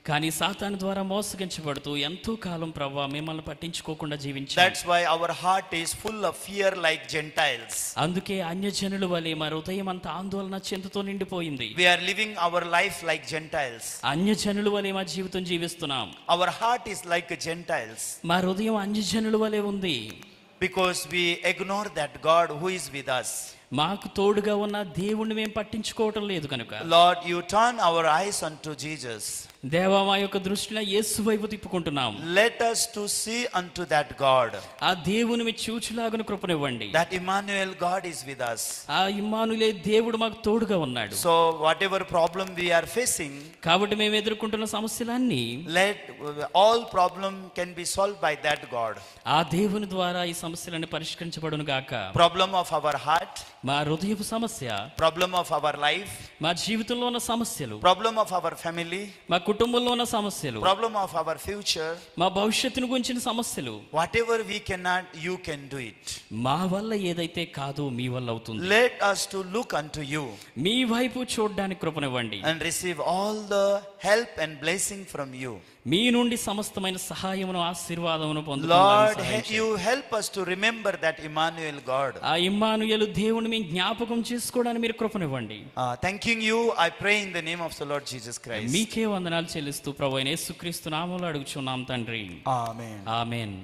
కానీ సాతాను ద్వారా మోసగించబడుతూ ఎంతో కాలం ప్రభువా మిమ్మల్ని పట్టించుకోకుండా జీవించాం. That's why our heart is full of fear like Gentiles. అందుకే అన్యజనుల వలె మా హృదయం అంతా ఆందోళన చింతతో నిండిపోయింది. We are living our life like Gentiles. అన్యజనుల వలె మా జీవితం జీవిస్తున్నాం. Our heart is like Gentiles. మా హృదయం అన్యజనుల వలె ఉంది. Because we ignore that God who is with us. మాకు తోడుగా ఉన్న దేవుణ్ణి మేము పట్టించుకోవటం లేదు కనుక. Lord, you turn our eyes unto Jesus. దేవా మా యొక్క దృష్టిని యేసు వైపు తిప్పుకుంటున్నాం. Let us to see unto that God. ఆ దేవుని మీ చూచులాగున కృపనివ్వండి. That Emmanuel God is with us. ఆ ఇమ్మానుయేలే దేవుడు మాకు తోడుగా ఉన్నాడు. So whatever problem we are facing, కాబట్టి మేము ఎదుర్కొంటున్న సమస్యలన్నీ let all problem can be solved by that God. ఆ దేవుని ద్వారా ఈ సమస్యలన్నీ పరిష్కరించబడును గాక. Problem of our heart, మా హృదయపు సమస్య, problem of our life, మా జీవితంలో ఉన్న సమస్యలు, problem of our family, మా కుటుంబంలో ఉన్న సమస్యలు, problem of our future, మా భవిష్యత్తును గురించిన సమస్యలు, whatever we cannot, you can do it. మా వల్ల ఏదైతే కాదో మీ వల్ల అవుతుంది. Let us to look unto you మీ వైపు చూడడానికి కృపనివ్వండి. and receive all the help and blessing from you. మీ నుండి సమస్తమైన సహాయమును ఆశీర్వాదమును Lord, పొందుకోవాలి. you help us to remember that Emmanuel God. ఆ ఇమ్మానుయేలు దేవుని మీ జ్ఞాపకం చేసుకోవడానికి మీరు కృపనివ్వండి. Thanking you, I pray in the name of the Lord Jesus Christ. మీకే వందనాలు చెల్లిస్తూ ప్రభువైన యేసుక్రీస్తు నామములో అడుగుచున్నాం తండ్రి. Amen. ఆమేన్.